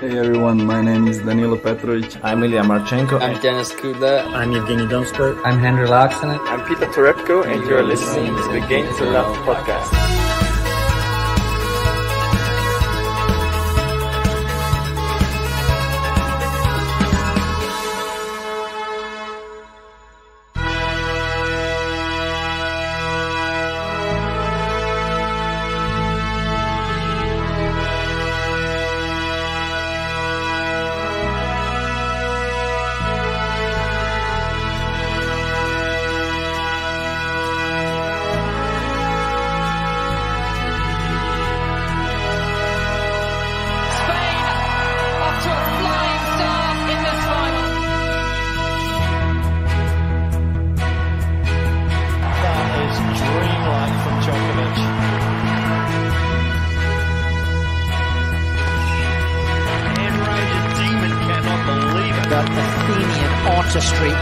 Hey everyone, my name is Danilo Petrovic. I'm Ilya Marchenko. I'm Denis Kudla. I'm Evgeny Donskoy. I'm Henry Laaksonen. I'm Peter Torebko, and you are listening to the Game to Love podcast. Artistry.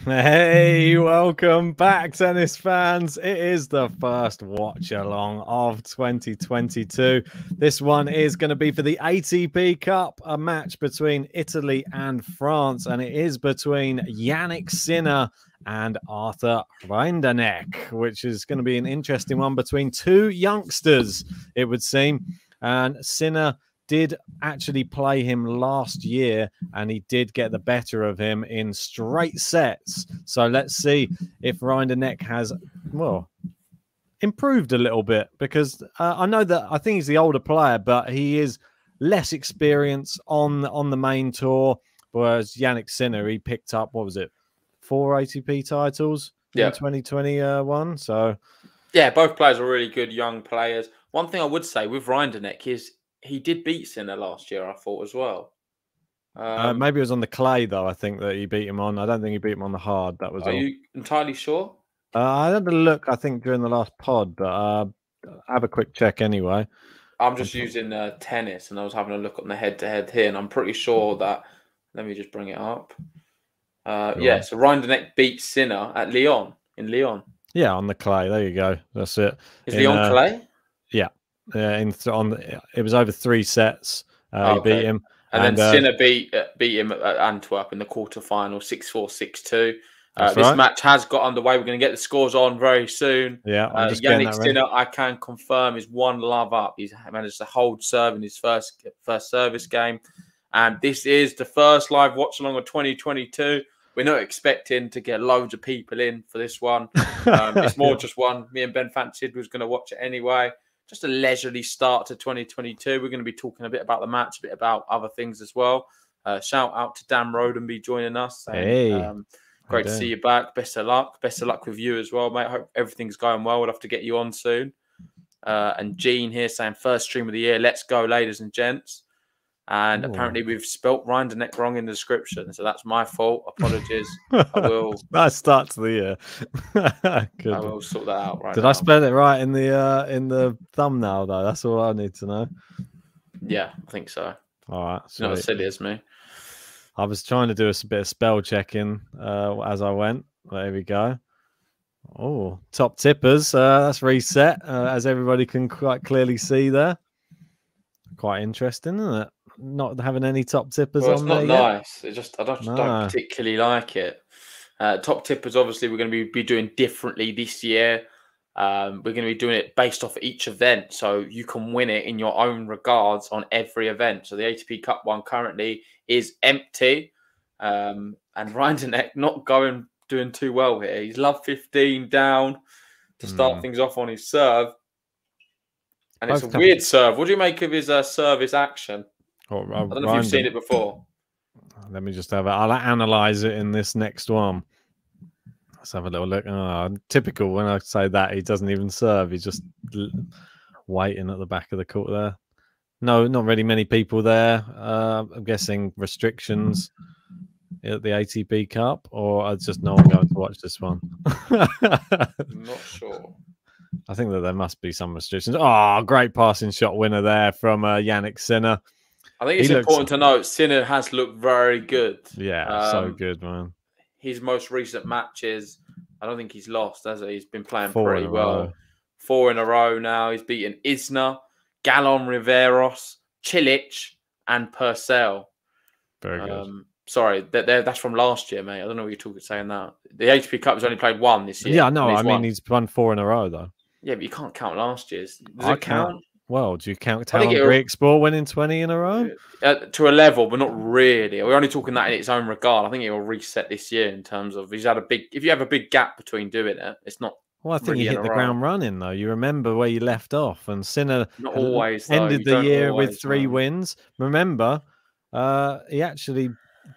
Hey, welcome back, tennis fans. It is the first watch along of 2022. This one is going to be for the ATP Cup, a match between Italy and France, and it is between Jannik Sinner and Arthur Rinderknech, which is going to be an interesting one between two youngsters, it would seem. And Sinner did actually play him last year, and he did get the better of him in straight sets. So let's see if Rinderknech has, well, improved a little bit, because I know that I think he's the older player, but he is less experienced on the main tour, whereas Jannik Sinner, he picked up, what was it, 4 ATP titles in 2021. So yeah, both players are really good young players. One thing I would say with Rinderknech is he did beat Sinner last year, I thought, as well. Maybe it was on the clay, though, I think, that he beat him on. I don't think he beat him on the hard. That was Are you entirely sure? I had a look, I think, during the last pod, but have a quick check anyway. I'm just using tennis, and I was having a look on the head-to-head here, and I'm pretty sure that... Let me just bring it up. Yeah, so Rinderknech beat Sinner at Lyon, in Lyon. Yeah, on the clay. There you go. That's it. Is Lyon clay? Yeah. Yeah, it was over 3 sets. He beat him. And then Sinner beat him at Antwerp in the quarterfinal, 6-4, 6-2. This match has got underway. We're going to get the scores on very soon. Yeah, Jannik Sinner, I can confirm, is 1 love up. He's managed to hold serve in his first service game. And this is the first live watch along of 2022. We're not expecting to get loads of people in for this one. It's more just one. Me and Ben fancied was going to watch it anyway. Just a leisurely start to 2022. We're going to be talking a bit about the match, a bit about other things as well. Shout out to Dan Rodenby joining us. Hey. Great to see you back. Best of luck. Best of luck with you as well, mate. Hope everything's going well. We'll have to get you on soon. And Gene here saying first stream of the year. Let's go, ladies and gents. And apparently we've spelt Rinderknech wrong in the description. So that's my fault. Apologies. I will. Nice start to the year. I will sort that out right Did now. I spell it right in the thumbnail, though? That's all I need to know. Yeah, I think so. All right. It's not as silly as me. I was trying to do a bit of spell checking as I went. There we go. Oh, top tippers. That's reset, as everybody can quite clearly see there. Quite interesting, isn't it? Not having any top tippers on there. It's not nice. It just I don't particularly like it. Top tippers, obviously, we're going to be doing differently this year. We're going to be doing it based off each event, so you can win it in your own regards on every event. So the ATP Cup one currently is empty, and Rinderknech not doing too well here. He's love 15 down to start things off on his serve. And it's a weird serve. What do you make of his service action? I don't know if you've seen it before. Let me just have it. I'll analyze it in this next one. Let's have a little look. Typical when I say that, he doesn't even serve. He's just waiting at the back of the court there. No, not really many people there. I'm guessing restrictions at the ATP Cup, or just no one going to watch this one. I'm not sure. I think that there must be some restrictions. Oh, great passing shot winner there from Jannik Sinner. I think it's important to note Sinner has looked very good. Yeah, so good, man. His most recent matches, I don't think he's lost, has he? He's been playing pretty well. 4 in a row now. He's beaten Isner, Gallon Riveros, Cilic, and Purcell. Very good. Sorry, that's from last year, mate. I don't know what you're saying that. The ATP Cup has only played 1 this year. Yeah, no, I mean, he's won 4 in a row, though. Yeah, but you can't count last year's. Does it count? Well, do you count Talon Greek Sport winning 20 in a row? To a level, but not really. We're only talking that in its own regard. I think it will reset this year in terms of he's had a big. If you have a big gap between doing it, it's not. Well, I think he hit the ground running though. You remember where you left off, and Sinner not always ended the year with 3 wins. Remember, he actually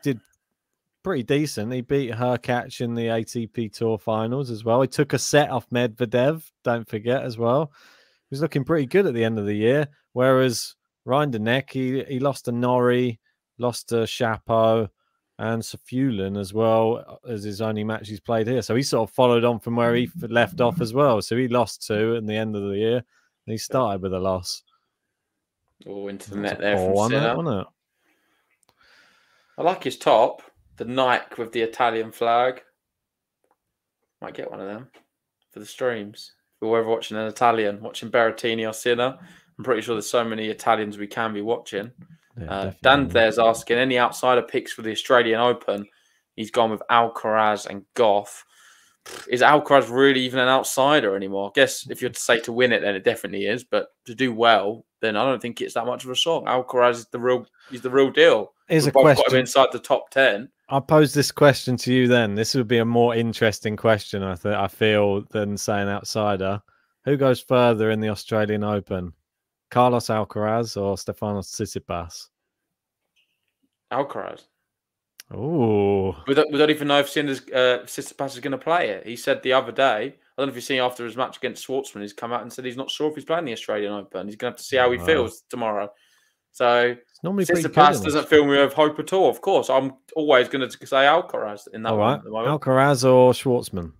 did pretty decent. He beat Hurkacz in the ATP Tour finals as well. He took a set off Medvedev. Don't forget as well. He was looking pretty good at the end of the year. Whereas Rinderknech, he lost to Norrie, lost to Chapeau, and Safulin as well as his only match he's played here. So he sort of followed on from where he left off as well. So he lost 2 in the end of the year, and he started with a loss. Oh, into the net there from Sinner. Wasn't it? I like his top, the Nike with the Italian flag. Might get one of them for the streams. If we're ever watching an Italian, watching Berrettini or Sinner, I'm pretty sure there's so many Italians we can be watching. Yeah, Dan there's asking, any outsider picks for the Australian Open? He's gone with Alcaraz and Goff. Is Alcaraz really even an outsider anymore? I guess if you're to say to win it, then it definitely is. But to do well, then I don't think it's that much of a shock. Alcaraz is the real deal. Here's a question. Got him inside the top 10. I'll pose this question to you then. This would be a more interesting question, I feel, than saying outsider. Who goes further in the Australian Open? Carlos Alcaraz or Stefanos Tsitsipas? Alcaraz. Oh, we don't even know if Tsitsipas is going to play it. He said the other day, I don't know if you've seen after his match against Schwartzman, he's come out and said he's not sure if he's playing the Australian Open. He's going to have to see how he feels tomorrow. So Tsitsipas doesn't fill me with hope at all. Of course, I'm always going to say Alcaraz in that one at the moment. Alcaraz or Schwartzman?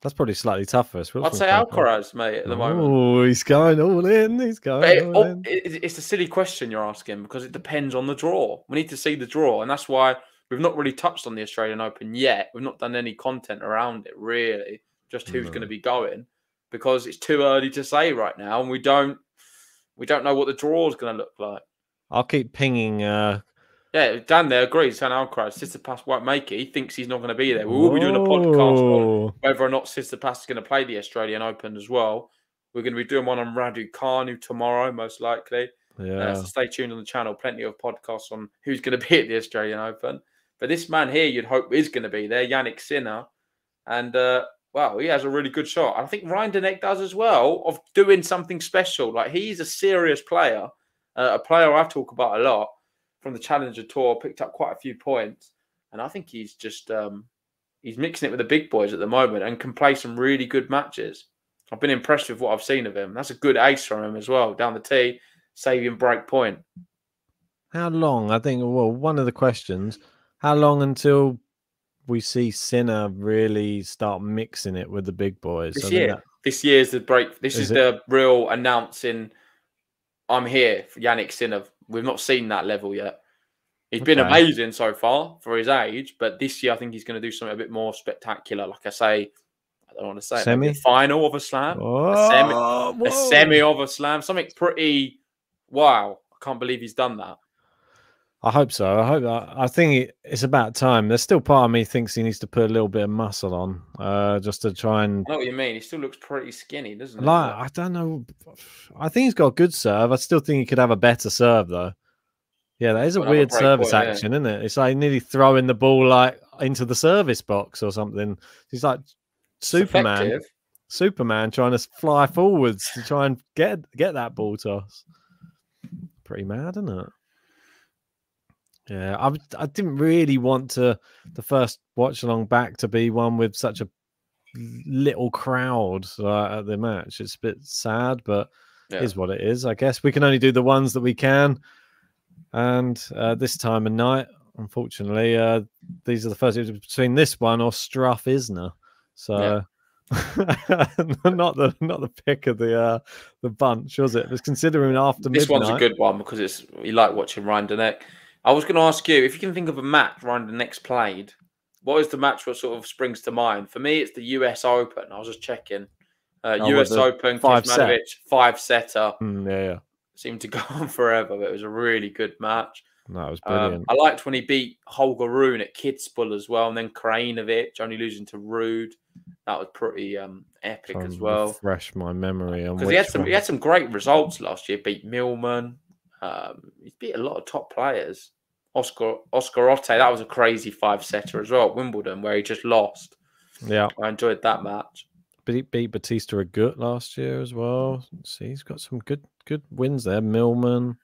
That's probably slightly tougher. I'd say Alcaraz, mate, at the moment. Oh, he's going all in. It's a silly question you're asking because it depends on the draw. We need to see the draw, and that's why we've not really touched on the Australian Open yet. We've not done any content around it, really, just who's going to be going, because it's too early to say right now, and we don't know what the draw is going to look like. I'll keep pinging. Yeah, Dan there agrees. Saying Alcaraz, Tsitsipas won't make it. He thinks he's not going to be there. We will be doing a podcast on whether or not Tsitsipas is going to play the Australian Open as well. We're going to be doing one on Raducanu tomorrow, most likely. Yeah. So stay tuned on the channel. Plenty of podcasts on who's going to be at the Australian Open. But this man here, you'd hope is going to be there, Jannik Sinner. And, he has a really good shot. I think Rinderknech does as well, of doing something special. Like, he's a serious player, a player I talk about a lot. From the Challenger Tour, picked up quite a few points, and I think he's just he's mixing it with the big boys at the moment and can play some really good matches. I've been impressed with what I've seen of him. That's a good ace from him as well, down the tee, saving break point. How long? I think. Well, one of the questions: how long until we see Sinner really start mixing it with the big boys? This year. This year's the break. This is the real announcing. I'm here for Jannik Sinner. We've not seen that level yet. He's been amazing so far for his age, but this year I think he's going to do something a bit more spectacular. Like I say, I don't want to say maybe a final of a slam, a semi of a slam, something pretty wow. I can't believe he's done that. I hope so. I think it's about time. There's still part of me thinks he needs to put a little bit of muscle on, just to try and. I know what you mean. He still looks pretty skinny, doesn't he? I don't know. I think he's got a good serve. I still think he could have a better serve, though. Yeah, that is a weird service action, isn't it? It's like nearly throwing the ball like into the service box or something. He's like Superman. Superman trying to fly forwards to try and get that ball toss. Pretty mad, isn't it? Yeah, I didn't really want the first watch along back to be one with such a little crowd at the match. It's a bit sad, but is what it is. I guess we can only do the ones that we can, and this time of night, unfortunately, these are the first between this one or Struff Isner. So not the pick of the bunch, was it? It was considering after this midnight. One's a good one because you like watching Rinderknech. I was going to ask you if you can think of a match Rinderknech's played. What is the match that sort of springs to mind? For me, it's the US Open. I was just checking. US Open, Kecmanovic, 5-setter. Yeah. Seemed to go on forever, but it was a really good match. No, it was brilliant. I liked when he beat Holger Rune at Kitzbühel as well, and then Krajinovic only losing to Rude. That was pretty epic as well. Refresh my memory on because he had some great results last year. Beat Millman. He beat a lot of top players. Oscar Otte, that was a crazy 5-setter as well at Wimbledon, where he just lost. Yeah, I enjoyed that match. But he beat Batista Agut last year as well. See, he's got some good wins there. Millman.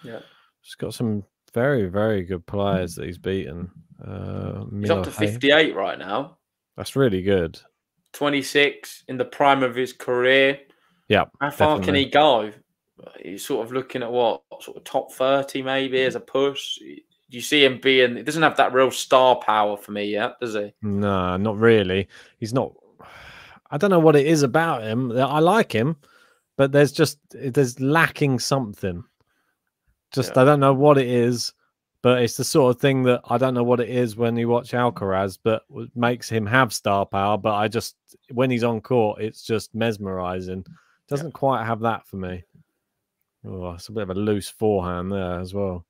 Yeah, he's got some very, very good players that he's beaten. He's up to 58 right now. That's really good. 26 in the prime of his career. Yeah. How far can he go? He's sort of looking at what sort of top 30 maybe as a push. You see him being, he doesn't have that real star power for me yet, does he? No, not really. He's not. I don't know what it is about him. I like him, but there's lacking something. I don't know what it is, but it's the sort of thing that I don't know what it is when you watch Alcaraz, but makes him have star power. But when he's on court, it's just mesmerizing. Doesn't quite have that for me. Oh, it's a bit of a loose forehand there as well.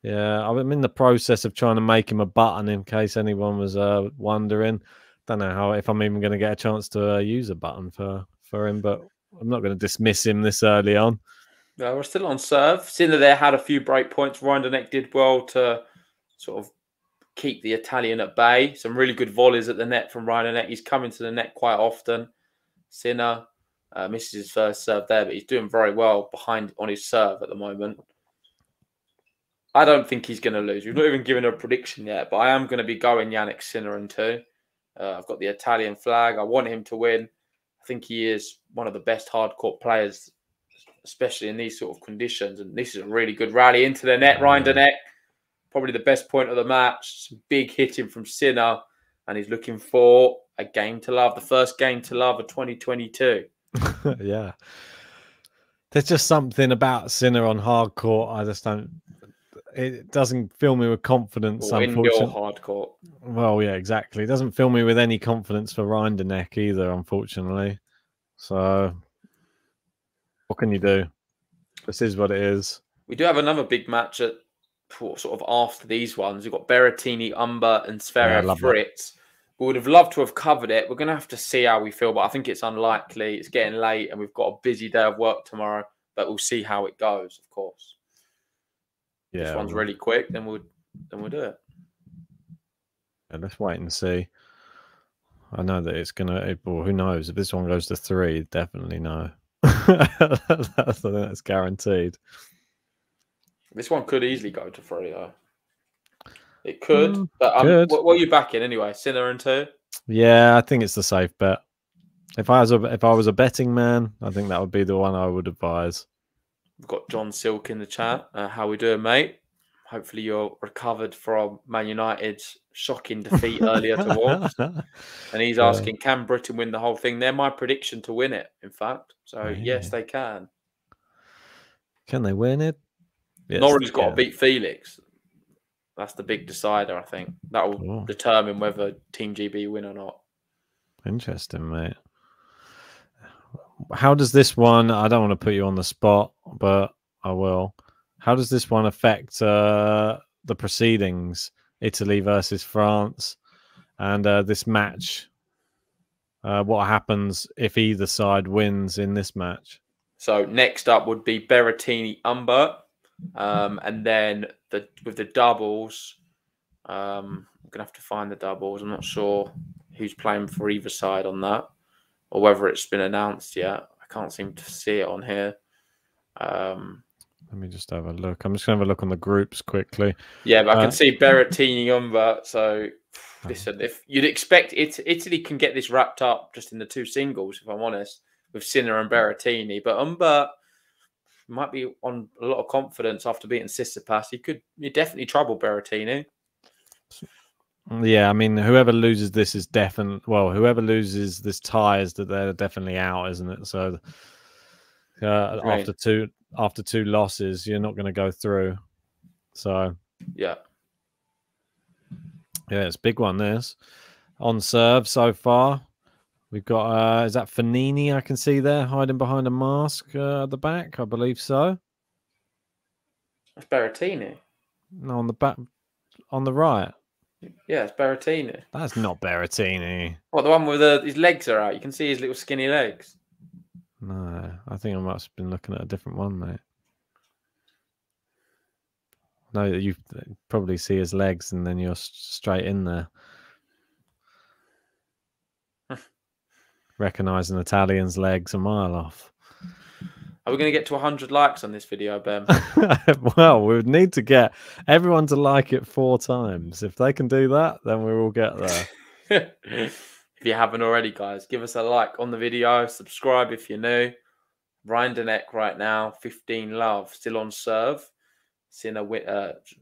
Yeah, I'm in the process of trying to make him a button in case anyone was wondering. Don't know if I'm even going to get a chance to use a button for him, but I'm not going to dismiss him this early on. No, we're still on serve. Sinner there had a few break points. Rinderknech did well to sort of keep the Italian at bay. Some really good volleys at the net from Rinderknech. He's coming to the net quite often. Sinner misses his first serve there, but he's doing very well behind on his serve at the moment. I don't think he's going to lose. We've not even given a prediction yet, but I am going to be going Jannik Sinner in 2. I've got the Italian flag. I want him to win. I think he is one of the best hardcourt players, especially in these sort of conditions. And this is a really good rally into the net. Rinderknech, probably the best point of the match. Some big hitting from Sinner, and he's looking for a game to love, the first game to love of 2022. Yeah. There's just something about Sinner on hardcourt. I just don't. It doesn't fill me with confidence. Or indoor hardcourt. Well, yeah, exactly. It doesn't fill me with any confidence for Rinderknech either, unfortunately. So, what can you do? This is what it is. We do have another big match at sort of after these ones. We've got Berrettini, Umber, and Zverev Fritz. We would have loved to have covered it. We're going to have to see how we feel, but I think it's unlikely. It's getting late, and we've got a busy day of work tomorrow. But we'll see how it goes, of course. Yeah, this one's really quick, then we'll do it. Yeah, let's wait and see. I know that it's gonna. Well, who knows if this one goes to 3? Definitely no. That's guaranteed. This one could easily go to 3, though. It could, but what are you backing anyway? Sinner in 2? Yeah, I think it's the safe bet. If I was a betting man, I think that would be the one I would advise. We've got John Silk in the chat. How we doing, mate? Hopefully you're recovered from Man United's shocking defeat earlier to Wolves. And he's asking, can Britain win the whole thing? They're my prediction to win it, in fact. So, yes, they can. Can they win it? Yes, Norway's got to beat Felix. That's the big decider, I think. That will determine whether Team GB win or not. Interesting, mate. How does this one, I don't want to put you on the spot, but I will. How does this one affect the proceedings? Italy versus France and this match. What happens if either side wins in this match? So next up would be Berrettini Umber. And then with the doubles, I'm going to have to find the doubles. I'm not sure who's playing for either side on that, or whether it's been announced yet. I can't seem to see it on here. Let me just have a look. I'm just going to have a look on the groups quickly. Yeah, but I can see Berrettini on that. So, listen, if you'd expect Italy can get this wrapped up just in the 2 singles, if I'm honest, with Sinner and Berrettini. But Umber might be on a lot of confidence after beating Tsitsipas. He definitely trouble Berrettini. Yeah, I mean, whoever loses this is definitely... Well, whoever loses this tie is that they're definitely out, isn't it? So, after two losses, you're not going to go through. So, yeah, it's a big one. This on serve so far. We've got is that Fanini? I can see there hiding behind a mask at the back. I believe so. That's Berrettini. No, on the back, on the right. Yeah, it's Berrettini. That's not Berrettini. What, the one with his legs are out? You can see his little skinny legs. No, I think I must have been looking at a different one, mate. No, you probably see his legs and then you're straight in there. Recognise an Italian's legs a mile off. Are we going to get to 100 likes on this video, Ben? Well, we would need to get everyone to like it 4 times. If they can do that, then we will get there. If you haven't already, guys, give us a like on the video. Subscribe if you're new. Rinderknech right now, 15 love, still on serve. Sinner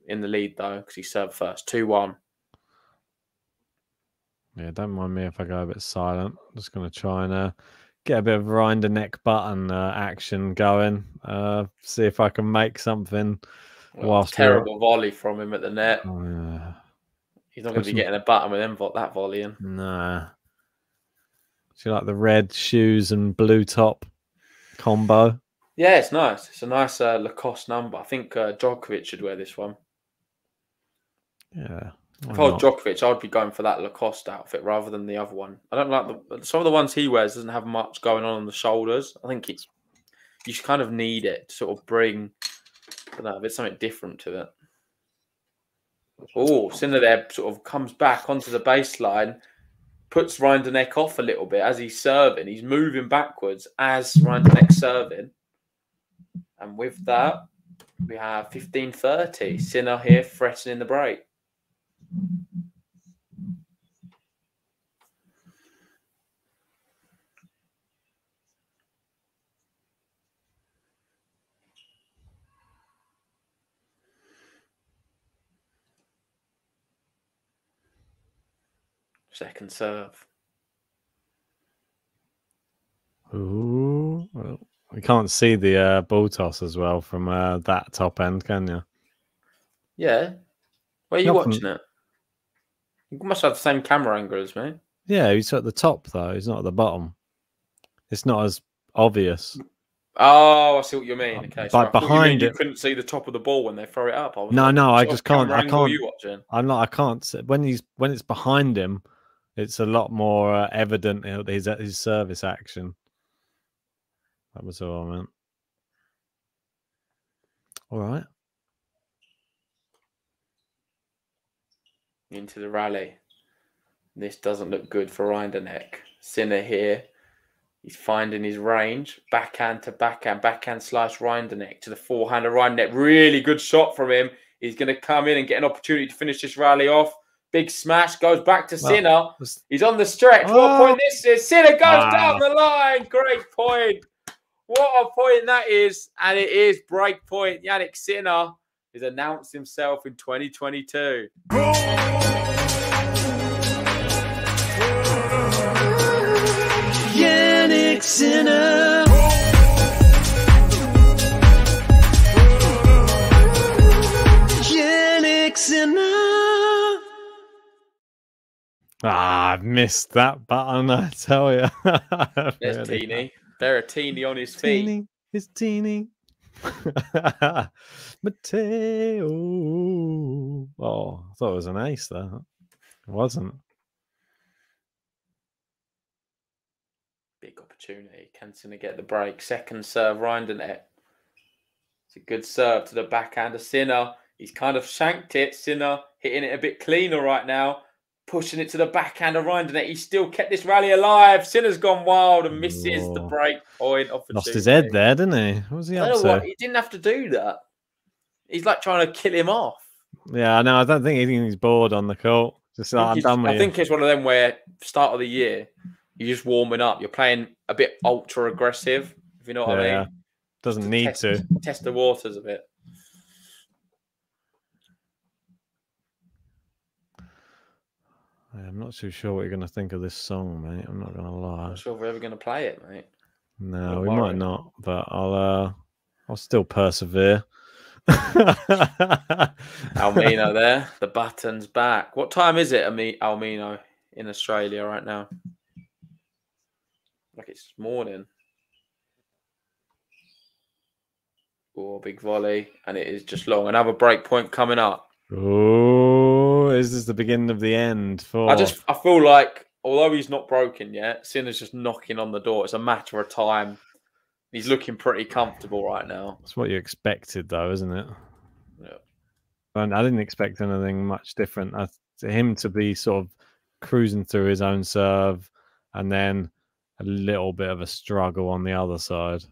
in the lead, though, because he served first. 2-1. Yeah, don't mind me if I go a bit silent. I'm just going to try and get a bit of Rinderknech button action going. See if I can make something. Whilst terrible volley from him at the net. Oh, yeah. He's not going to be getting a button with that volleying. Nah. Do you like the red shoes and blue top combo? Yeah, it's nice. It's a nice Lacoste number. I think Djokovic should wear this one. Yeah. If I was Djokovic, I'd be going for that Lacoste outfit rather than the other one. I don't like some of the ones he wears doesn't have much going on the shoulders. I think you kind of need it to sort of bring, I don't know, a bit something different to it. Oh, Sinner there sort of comes back onto the baseline, puts Rinderknech off a little bit as he's serving. He's moving backwards as Rinderknech's serving. And with that, we have 15-30. Sinner here threatening the break. Second serve. Ooh, well, we can't see the ball toss as well from that top end, can you? Yeah. Where are you watching it? You must have the same camera angle as me. Yeah, he's at the top, though. He's not at the bottom. It's not as obvious. Oh, I see what you mean. Okay, so behind you couldn't see the top of the ball when they throw it up. No, I just can't. I can't. You watching? I'm not. I can't. When it's behind him, it's a lot more evident his service action. That was all I meant. All right. Into the rally. This doesn't look good for Rinderknech. Sinner here. He's finding his range. Backhand to backhand slice Rinderknech to the forehand of Rinderknech. Really good shot from him. He's going to come in and get an opportunity to finish this rally off. Big smash. Goes back to Sinner. He's on the stretch. What a point this is. Sinner goes down the line. Great point. What a point that is. And it is break point. Jannik Sinner has announced himself in 2022. Jannik Sinner. Jannik Sinner. I've missed that button, I tell you. There's Teeny. Berrettini on his feet. Teeny, it's Teeny. Matteo. Oh, I thought it was an ace there. It wasn't. Big opportunity. Can Sinner get the break? Second serve, Rinderknech. It's a good serve to the backhand of Sinner. He's kind of shanked it. Sinner hitting it a bit cleaner right now. pushing it to the backhand of Rinderknech. He still kept this rally alive. Sinner's gone wild and misses the break point. Lost his head there, didn't he? What was he up to? He didn't have to do that. He's like trying to kill him off. Yeah, no, I don't think he's bored on the court. Just like, I'm done with I think it's one of them where start of the year, you're just warming up. You're playing a bit ultra aggressive, if you know what I mean. Doesn't need to. Test the waters a bit. I'm not too sure what you're going to think of this song, mate. I'm not going to lie. I'm not sure if we're ever going to play it, mate. No, we might not, but I'll still persevere. Almino there. The button's back. What time is it, Almino, in Australia right now? Like it's morning. Oh, big volley. And it is just long. Another break point coming up. Oh, is this the beginning of the end? I feel like, although he's not broken yet, Sinner's just knocking on the door. It's a matter of time. He's looking pretty comfortable right now. That's what you expected, though, isn't it? Yeah. And I didn't expect anything much different. Him to be sort of cruising through his own serve and then a little bit of a struggle on the other side.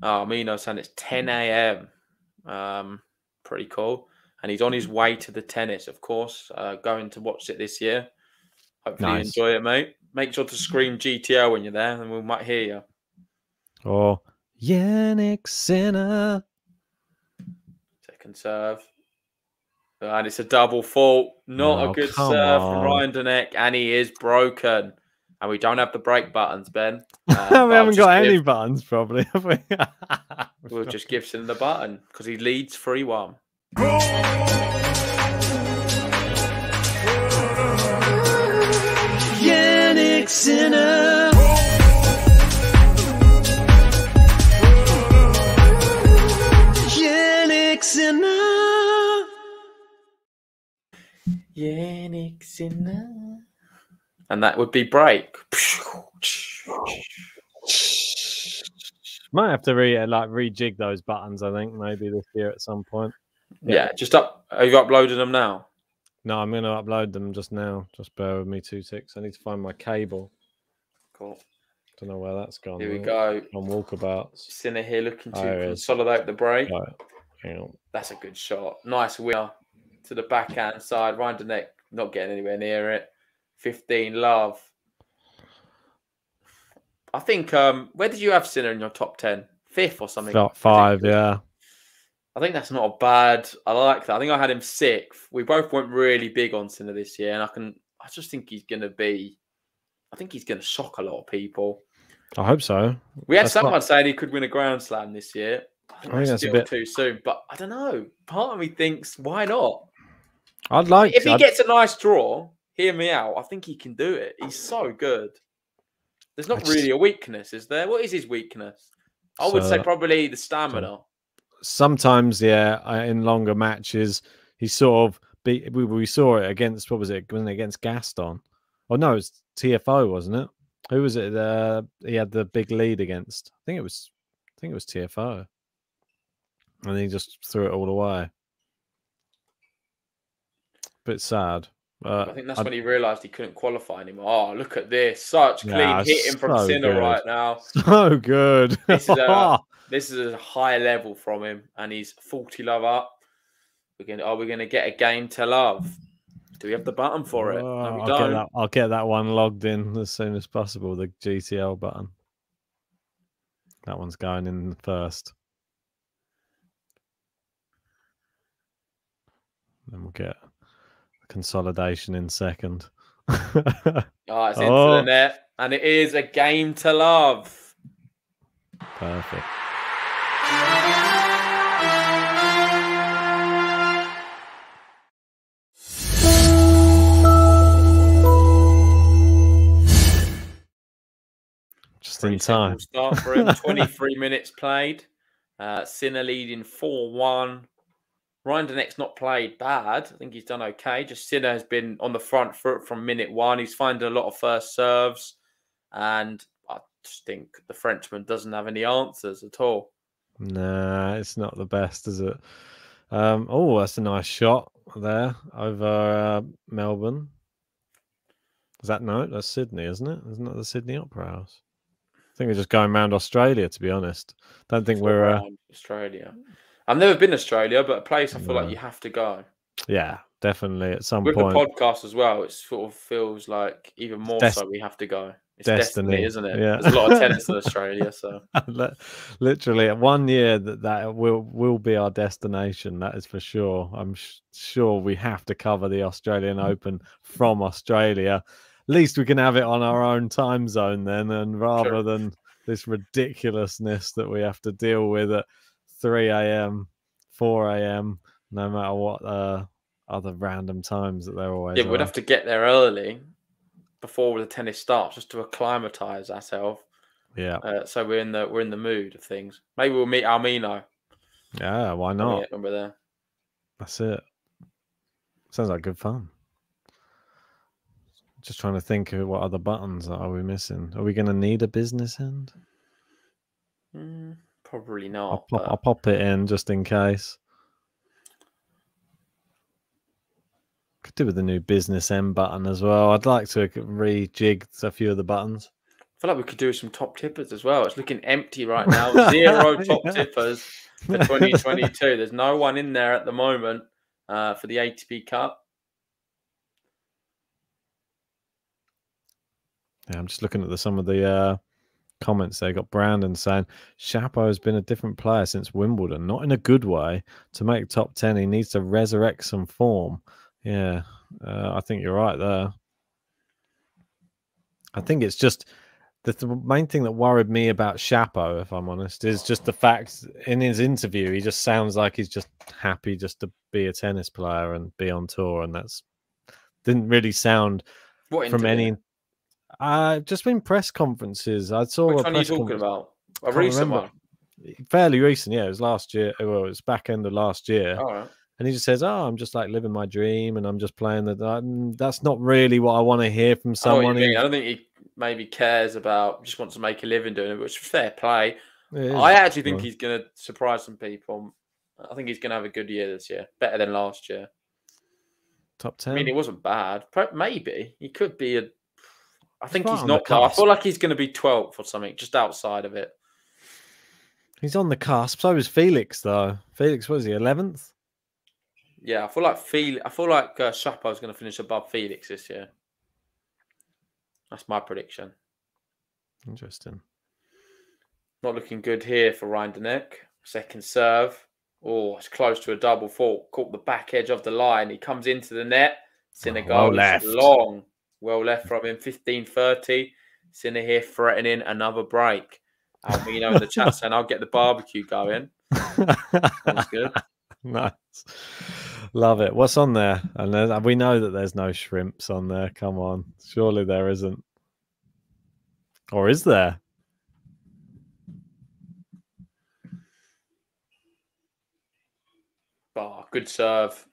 Oh, Amino saying it's 10 a.m. Pretty cool. And he's on his way to the tennis, of course, going to watch it this year. Hopefully you enjoy it, mate. Make sure to scream GTL when you're there and we might hear you. Oh, Jannik Sinner. Second serve. And it's a double fault. Not a good serve from Rinderknech. And he is broken. And we don't have the break buttons, Ben. We haven't got any buttons, probably, have we? We'll just give him the button because he leads 3-1. Jannik Sinner. Jannik Sinner. Jannik Sinner. And that would be break. Might have to rejig those buttons, I think, maybe this year at some point. Yeah, just up. Have you uploaded them now? No, I'm going to upload them just now. Just bear with me 2 ticks. I need to find my cable. Cool. Don't know where that's gone. Here we go. On walkabouts. Sinner here looking to consolidate the break. Right. Hang on. That's a good shot. Nice winner to the backhand side. Rinderknech not getting anywhere near it. 15 love. I think, where did you have Sinner in your top 10? 5th or something? Top 5, yeah. I think that's not a bad. I like that. I think I had him 6th. We both went really big on Sinner this year, and I just think he's going to be. I think he's going to shock a lot of people. I hope so. We had someone saying he could win a Grand Slam this year. I think that's still a bit too soon, but I don't know. Part of me thinks, why not? If he gets a nice draw, hear me out. I think he can do it. He's so good. There's not really a weakness, is there? What is his weakness? I would say probably the stamina. Sometimes, yeah, in longer matches, he sort of we saw it against, what was it? Wasn't it against Gaston? Oh no, it was TFO, wasn't it? Who was it? He had the big lead against. I think it was TFO, and he just threw it all away. Bit sad. I think that's when he realised he couldn't qualify anymore. Oh, look at this. Such clean hitting from Sinner right now. So good. This is a high level from him, and he's 40 love up. We're gonna get a game to love. Do we have the button for it? No, we don't. I'll get that one logged in as soon as possible, the GTL button. That one's going in first. Then we'll get consolidation in second. It's into the net, and it is a game to love. Perfect. Just in time. Start for him. 23 minutes played. Sinner leading 4-1. Rinderknech's not played bad. I think he's done okay. Just Sinner has been on the front foot from minute 1. He's finding a lot of first serves. And I just think the Frenchman doesn't have any answers at all. Nah, it's not the best, is it? That's a nice shot there over Melbourne. Is that no? That's Sydney, isn't it? Isn't that the Sydney Opera House? I think we're just going around Australia, to be honest. Don't think we're around Australia. I've never been to Australia, but a place I feel like No. you have to go. Yeah, definitely at some With point. the podcast as well, it sort of feels like even more so we have to go. It's destiny, isn't it? Yeah. There's a lot of tennis in Australia, so Literally, 1 year that will be our destination. That is for sure. I'm sure we have to cover the Australian Open from Australia. At least we can have it on our own time zone then, and rather than this ridiculousness that we have to deal with at 3 a.m., 4 a.m., no matter what other random times that they're always. Yeah, we'd have to get there early before the tennis starts just to acclimatise ourselves. Yeah. So we're in the mood of things. Maybe we'll meet Almino. Yeah, why not? When we're there. That's it. Sounds like good fun. Just trying to think of what other buttons are we missing. Are we going to need a business end? Probably not. I'll pop it in just in case. Could do with the new business end button as well. I'd like to rejig a few of the buttons. I feel like we could do some top tippers as well. It's looking empty right now. 0 top tippers for 2022. There's no one in there at the moment for the ATP Cup. Yeah, I'm just looking at some of the comments there. Got Brandon saying Shapo has been a different player since Wimbledon, not in a good way. To make top 10, he needs to resurrect some form. Yeah, I think you're right there. I think it's just the main thing that worried me about Shapo, if I'm honest, is just the fact in his interview, he just sounds like he's just happy just to be a tennis player and be on tour. And that's didn't really sound from any. Just been press conferences. I saw. Which one are you talking about? A recent one? Fairly recent, yeah. It was last year. Well, it was back end of last year. All right. And he just says, "Oh, I'm just like living my dream, and I'm just playing that." That's not really what I want to hear from someone. I don't think he maybe cares about. Just wants to make a living doing it, which is fair play. I actually think he's going to surprise some people. I think he's going to have a good year this year, better than last year. Top 10. I mean, it wasn't bad. Maybe he could be a. I think he's not. I feel like he's going to be 12th or something, just outside of it. He's on the cusp. So is Felix, though. Felix, what is he? 11th. Yeah, I feel like Shapo is going to finish above Felix this year. That's my prediction. Interesting. Not looking good here for Rinderknech. Second serve. Oh, it's close to a double fault. Caught the back edge of the line. He comes into the net. Sinner goes long. Well left from him. 15-30. Sinner here threatening another break. Almino in the chat saying, "I'll get the barbecue going." That's good. Nice. Love it. What's on there? And we know that there's no shrimps on there. Come on. Surely there isn't. Or is there? Oh, good serve.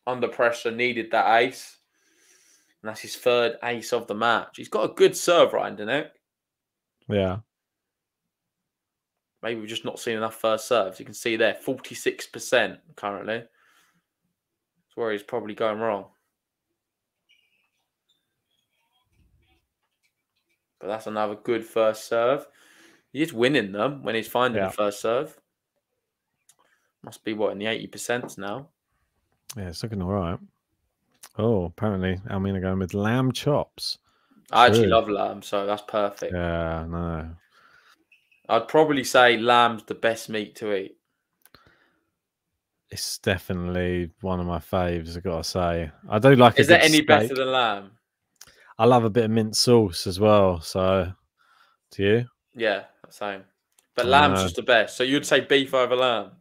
Under pressure, needed that ace. And that's his third ace of the match. He's got a good serve, Rinderknech. Yeah. Maybe we've just not seen enough first serves. You can see there, 46% currently. That's where he's probably going wrong. But that's another good first serve. He's winning them when he's finding the first serve. Must be, in the 80% now? Yeah, it's looking all right. Oh, apparently Almina going with lamb chops. I actually love lamb, so that's perfect. Yeah, no. I'd probably say lamb's the best meat to eat. It's definitely one of my faves, I've got to say. I do like Is there any better than lamb? I love a bit of mint sauce as well, so do you? Yeah, same. But lamb's just the best. So you'd say beef over lamb?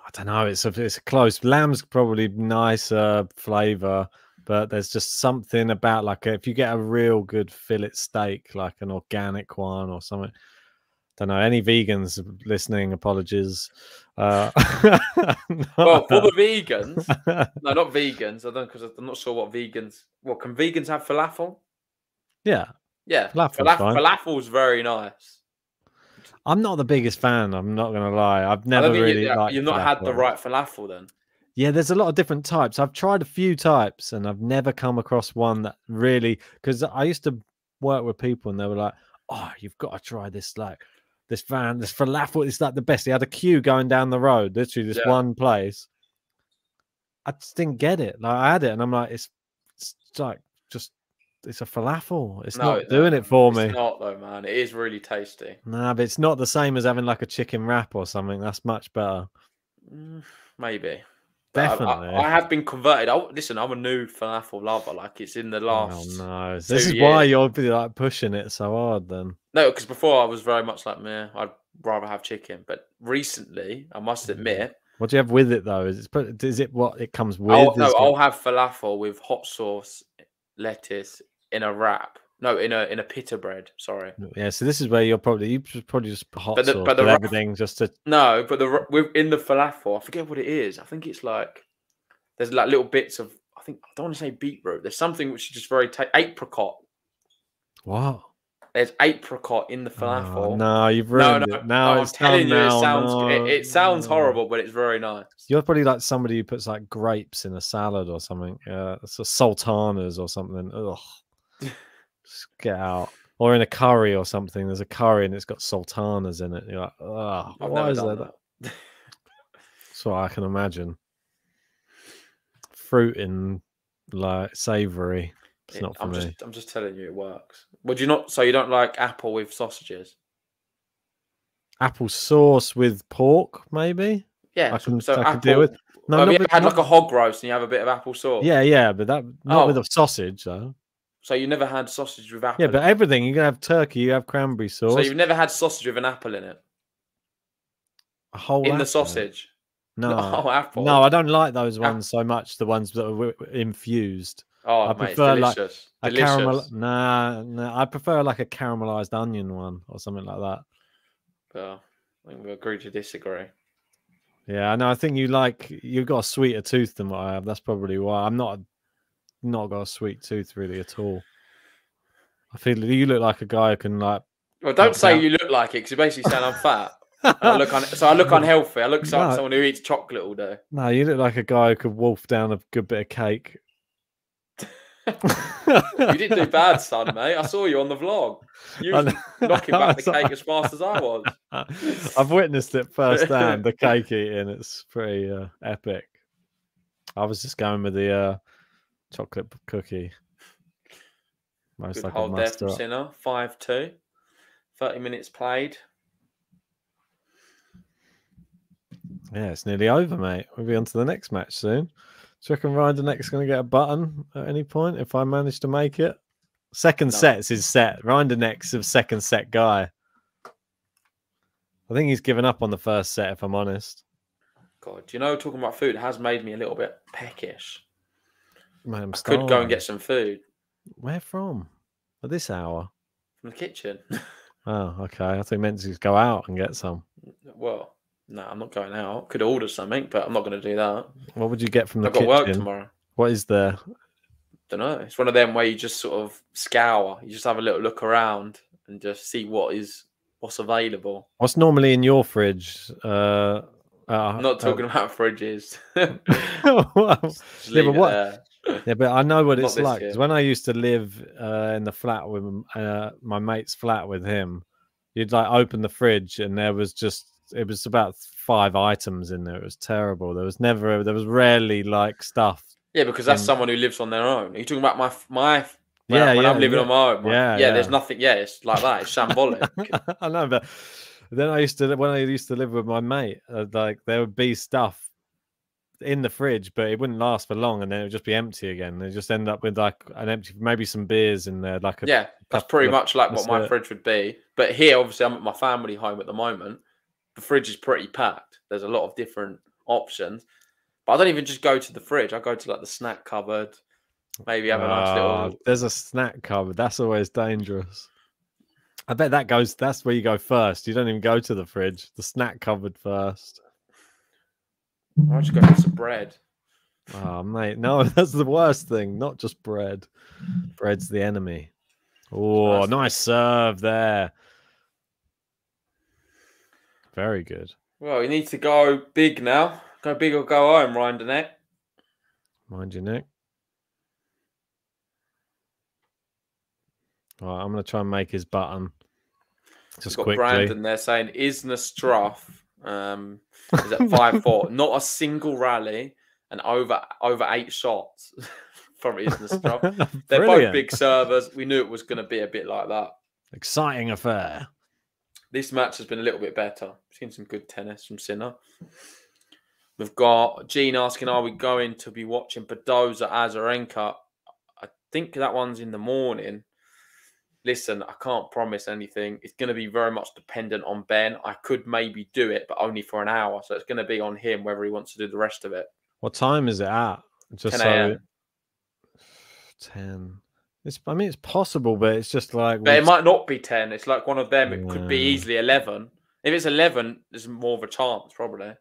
I don't know. It's a close. Lamb's probably nicer flavour, but there's just something about if you get a real good fillet steak, like an organic one or something. Don't know. Any vegans listening? Apologies. Well, for the vegans, no, not vegans. I don't, because I'm not sure what vegans. Well, can vegans have falafel? Yeah. Falafel's very nice. I'm not the biggest fan. I'm not going to lie. I've never really liked you've not falafel. had the right falafel then. Yeah, there's a lot of different types. I've tried a few types and I've never come across one that really, because I used to work with people and they were like, oh, you've got to try this, like this falafel. It's like the best. He had a queue going down the road, literally this one place. I just didn't get it. Like I had it and I'm like, it's like just, it's a falafel. It's not doing it for me. It's not though, man. It is really tasty. Nah, but it's not the same as having like a chicken wrap or something. That's much better. Maybe. Definitely. I have been converted. Listen, I'm a new falafel lover. Like it's in the last. Oh no! This 2 is years. why you'll be like pushing it so hard. Then No, because before I was very much like, meh, I'd rather have chicken. But recently, I must admit, what do you have with it though? Is it what it comes with? I'll have falafel with hot sauce, lettuce in a wrap. No, in a pita bread. Sorry. Yeah, so this is where you probably just put hot But the sauce with wrap- everything just to. No, but in the falafel, I forget what it is. I think it's like there's like little bits of. I don't want to say beetroot. There's something which is just very apricot. What? There's apricot in the falafel. Oh, no, you've ruined it. No, I'm telling you, it sounds horrible, but it's very nice. You're probably like somebody who puts like grapes in a salad or something. Yeah, it's a sultanas or something. Ugh. Just get out. Or in a curry or something. There's a curry and it's got sultanas in it. You're like, oh, why is that? That's what I can imagine. Fruit in like savoury. It's not for me. I'm just telling you, it works. Would you not? So you don't like apple with sausages? Apple sauce with pork, maybe. Yeah, I can apple, deal with. No, have you ever had like a hog roast and you have a bit of apple sauce? Yeah, but that not with a sausage though. So you never had sausage with apple? Yeah, but everything you can have turkey, you have cranberry sauce. So you've never had sausage with an apple in it? A whole in apple. The sausage? No, apple. No, I don't like those ones so much. The ones that are infused. Oh, I mate, prefer it's delicious. like a caramel. Nah, I prefer like a caramelized onion one or something like that. Well, I think we agree to disagree. Yeah, I know. I think you've got a sweeter tooth than what I have. That's probably why I'm not got a sweet tooth really at all. I feel you look like a guy who can like. Well, don't say you look like it because you're basically saying I'm fat. I look unhealthy. I look like someone who eats chocolate all day. No, you look like a guy who could wolf down a good bit of cake. You didn't do bad, son, mate. I saw you on the vlog. You were knocking back the cake as fast as I was. I've witnessed it firsthand, the cake eating. It's pretty epic. I was just going with the chocolate cookie. Most Good like hold there from Sinner. 5-2. 30 minutes played. Yeah, it's nearly over, mate. We'll be on to the next match soon. Do you reckon Rinderknech's going to get a button at any point if I manage to make it? Second set's his set. Rinderknech's a second set guy. I think he's given up on the first set, if I'm honest. God, you know, talking about food has made me a little bit peckish. Man, I could go and get some food. Where from? At this hour? From the kitchen. Oh, okay. I think meant to go out and get some. Well, no, I'm not going out. Could order something, but I'm not going to do that. What would you get from the kitchen? I've got work tomorrow. What is there? Don't know. It's one of them where you just sort of scour. You just have a little look around and just see what's available. What's normally in your fridge? I'm not talking about fridges. Yeah, but I know what it's like. Because when I used to live in the flat with my mate's flat with him, you'd like open the fridge and it was about 5 items in there. It was terrible. There was rarely like stuff. Yeah, because that's someone who lives on their own. Are you talking about my when I'm living on my own? There's nothing. Yeah, it's like that. It's shambolic. I know, but then when I used to live with my mate, like there would be stuff in the fridge, but it wouldn't last for long, and then it would just be empty again. They just end up with like an empty, maybe some beers in there. That's pretty much like what my fridge would be. But here, obviously, I'm at my family home at the moment. The fridge is pretty packed. There's a lot of different options. But I don't even just go to the fridge. I go to like the snack cupboard. Maybe have a nice little. There's a snack cupboard. That's always dangerous. I bet that's where you go first. You don't even go to the fridge. The snack cupboard first. I'll just go for some bread. Oh, mate. No, that's the worst thing. Not just bread. Bread's the enemy. Oh, nice serve there. Very good. Well, you need to go big now. Go big or go home, Rinderknech. Mind your neck. All right, I'm going to try and make his button. Just We've got quickly. Brandon there saying, Isna Struff is at 5-4. Not a single rally and over 8 shots from Isna Struff. They're both big servers. We knew it was going to be a bit like that. Exciting affair. This match has been a little bit better. Seen some good tennis from Sinner. We've got Gene asking, are we going to be watching Badoza Azarenka? I think that one's in the morning. Listen, I can't promise anything. It's going to be very much dependent on Ben. I could maybe do it, but only for an hour. So it's going to be on him whether he wants to do the rest of it. What time is it at? Just 10 a.m. 10. I mean, it's possible, but it's just like... But it might not be 10. It's like one of them. It could be easily 11. If it's 11, there's more of a chance, probably.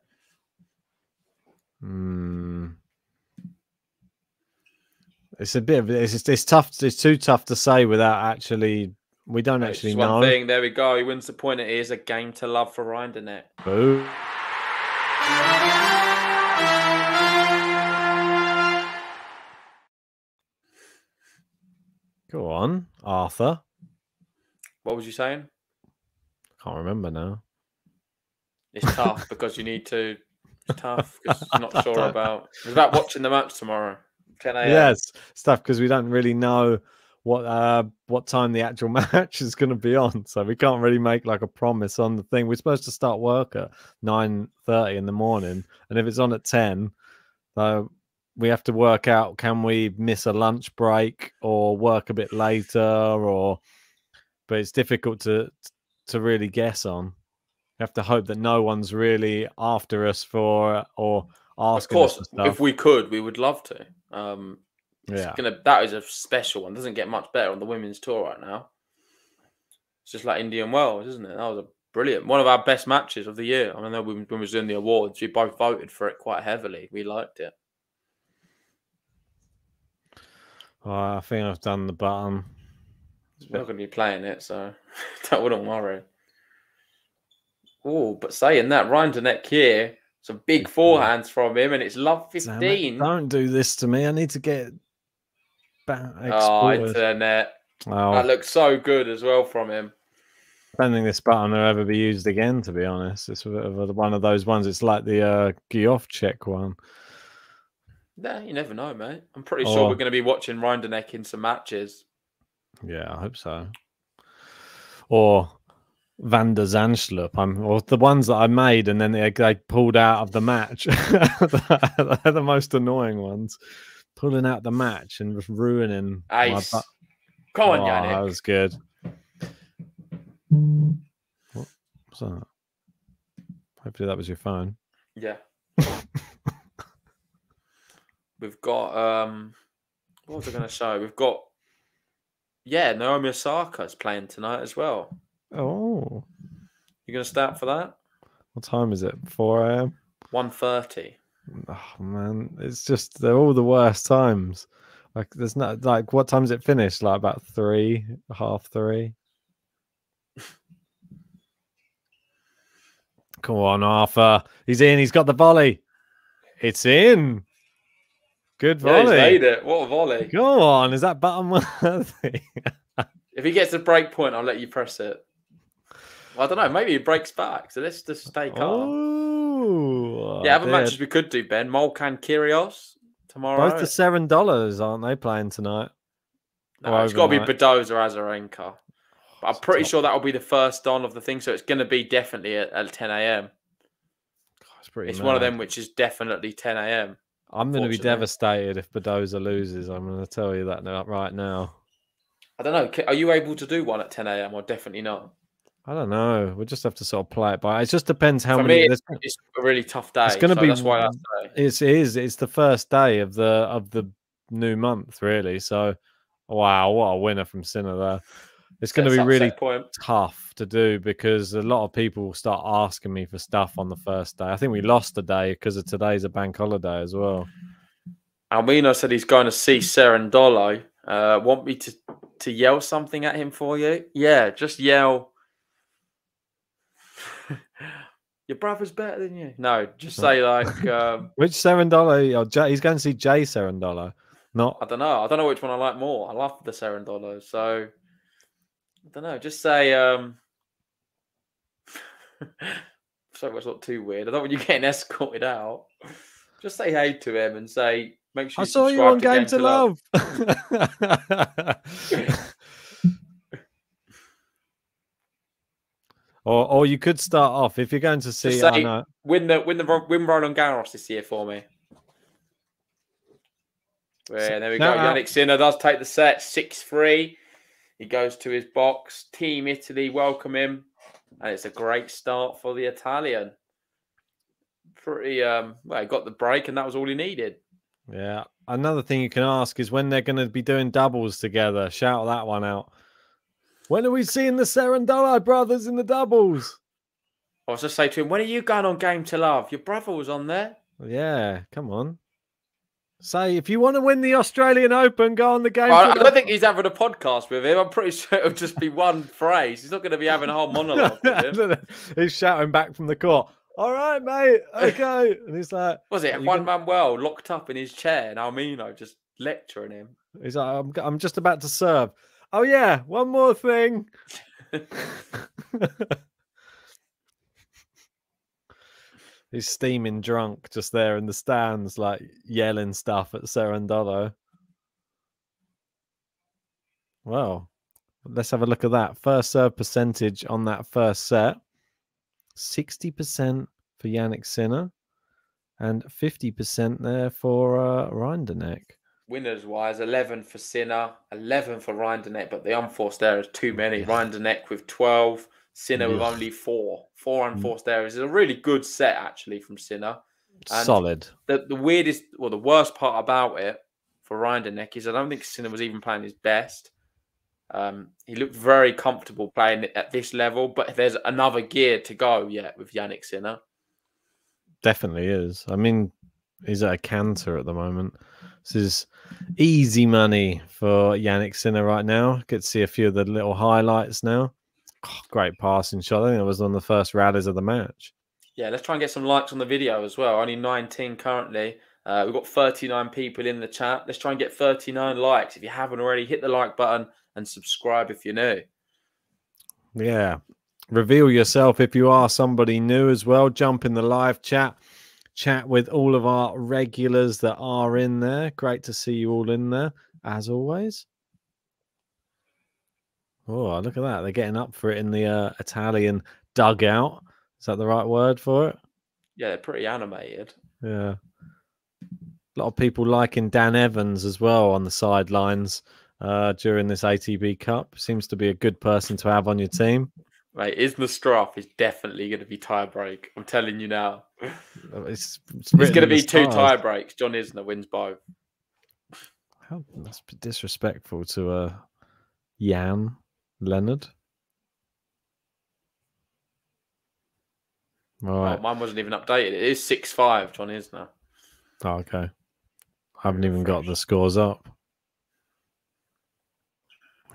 It's a bit of it's tough. It's too tough to say without actually. We don't actually know. One thing. There we go. He wins the point. It is a game to love for Rinderknech. Boo. Go on, Arthur. What was you saying? Can't remember now. It's tough because you need to. It's tough because I'm not sure about. It's about watching the match tomorrow. 10 a.m. Yes, stuff because we don't really know what time the actual match is going to be on, so we can't really make like a promise on the thing. We're supposed to start work at 9:30 in the morning, and if it's on at 10, we have to work out: can we miss a lunch break or work a bit later? But it's difficult to really guess on. You have to hope that no one's really after us or asking us for stuff. If we could, we would love to. Yeah, that is a special one. Doesn't get much better on the women's tour right now. It's just like Indian Wells, isn't it? That was a brilliant, one of our best matches of the year. I know when we was doing the awards, we both voted for it quite heavily. We liked it. I think I've done the button. We're not going to be playing it, so that wouldn't worry. Oh, but saying that, Rinderknech here, some big forehands from him, and it's love 15. Don't do this to me. I need to get exported. Oh, internet. Oh. That looks so good as well from him. I don't think this button will ever be used again, to be honest. It's one of those ones. It's like the Giofchek one. Yeah, you never know, mate. I'm pretty sure we're going to be watching Rinderknech in some matches. Yeah, I hope so. Or Van der Zandschlup, or the ones that I made and then they pulled out of the match. They're the most annoying ones. Pulling out the match and just ruining. Ace. Come on, Jannik. That was good. What's that? Hopefully that was your phone. Yeah. We've got what was I going to show? We've got Naomi Osaka's playing tonight as well. Oh, you going to start for that? What time is it? 4 a.m. 1:30. Oh man, it's just they're all the worst times. Like there's not like what time does it finish? Like about 3, half 3. Come on, Arthur. He's in. He's got the volley. It's in. Good volley. Yeah, he's made it. What a volley. Go on. Is that button worthy? If he gets a break point, I'll let you press it. Well, I don't know. Maybe he breaks back. So let's just stay calm. Oh, yeah, other matches we could do, Ben. Molcan Kyrgios tomorrow. Both the $7, aren't they, playing tonight? No, it's got to be Badoza or Azarenka. But I'm pretty sure that will be the first on of the thing. So it's going to be definitely at 10 a.m. It's one of them which is definitely 10 a.m. I'm going to be devastated if Badoza loses. I'm going to tell you that right now. I don't know. Are you able to do one at 10 a.m. or definitely not? I don't know. We'll just have to sort of play it by. It just depends how many. It's a really tough day. It's going to be. That's why I say it is. It's the first day of the new month, really. So, wow, what a winner from Sinner there. It's going to be really tough to do because a lot of people will start asking me for stuff on the first day. I think we lost a day because of today's a bank holiday as well. Almino said he's going to see Cerundolo. Want me to yell something at him for you? Yeah, just yell. your brother's better than you. No, just say like, which Cerundolo? He's going to see Jay Cerundolo. Not. I don't know. I don't know which one I like more. I love the Cerundolo. So I don't know. Just say, so it's not too weird. I don't want you getting escorted out. Just say hey to him and say, make sure I you saw you subscribe on to Game to Love. Or you could start off if you're going to see. Just say, win Roland Garros this year for me. Yeah, there we go. Jannik Sinner does take the set 6-3. He goes to his box. Team Italy welcome him, and it's a great start for the Italian. Pretty well, he got the break, and that was all he needed. Yeah. Another thing you can ask is when they're going to be doing doubles together. Shout that one out. When are we seeing the Cerundolo brothers in the doubles? I was just saying to him, when are you going on Game to Love? Your brother was on there. Yeah, come on. Say, if you want to win the Australian Open, go on the Game to I Love. don't think he's having a podcast with him. I'm pretty sure it'll just be one phrase. He's not going to be having a whole monologue with him. He's shouting back from the court. All right, mate. Okay. And he's like... Was it Juan Manuel locked up in his chair and Almino just lecturing him? He's like, I'm just about to serve. Oh, yeah, one more thing. He's steaming drunk just there in the stands, like yelling stuff at Cerundolo. Well, let's have a look at that. First serve percentage on that first set. 60% for Jannik Sinner and 50% there for Rinderknech. Winners-wise, 11 for Sinner, 11 for Rinderknech, but the unforced errors too many. Rinderknech with 12, Sinner with only 4. 4 unforced errors. It's a really good set, actually, from Sinner. And solid. The weirdest, well, the worst part about it for Rinderknech is I don't think Sinner was even playing his best. He looked very comfortable playing at this level, but there's another gear to go yet with Jannik Sinner. Definitely is. I mean, he's at a canter at the moment. This is easy money for Jannik Sinner right now. Get to see a few of the little highlights now. Oh, great passing shot. I think it was one of the first rallies of the match. Yeah, let's try and get some likes on the video as well. Only 19 currently. We've got 39 people in the chat. Let's try and get 39 likes. If you haven't already, hit the like button and subscribe if you're new. Yeah. Reveal yourself if you are somebody new as well. Jump in the live chat. Chat with all of our regulars that are in there. Great to see you all in there, as always. Oh, look at that. They're getting up for it in the Italian dugout. Is that the right word for it? Yeah, they're pretty animated. Yeah. A lot of people liking Dan Evans as well on the sidelines during this ATP Cup. Seems to be a good person to have on your team. Right, Ismastrov is definitely going to be tie break. I'm telling you now. It's going to be 2 tie breaks. John Isner wins both. How that's disrespectful to Jan Leonard. Right. Oh, mine wasn't even updated. It is 6-5, John Isner. Oh, okay. I haven't even got the scores up.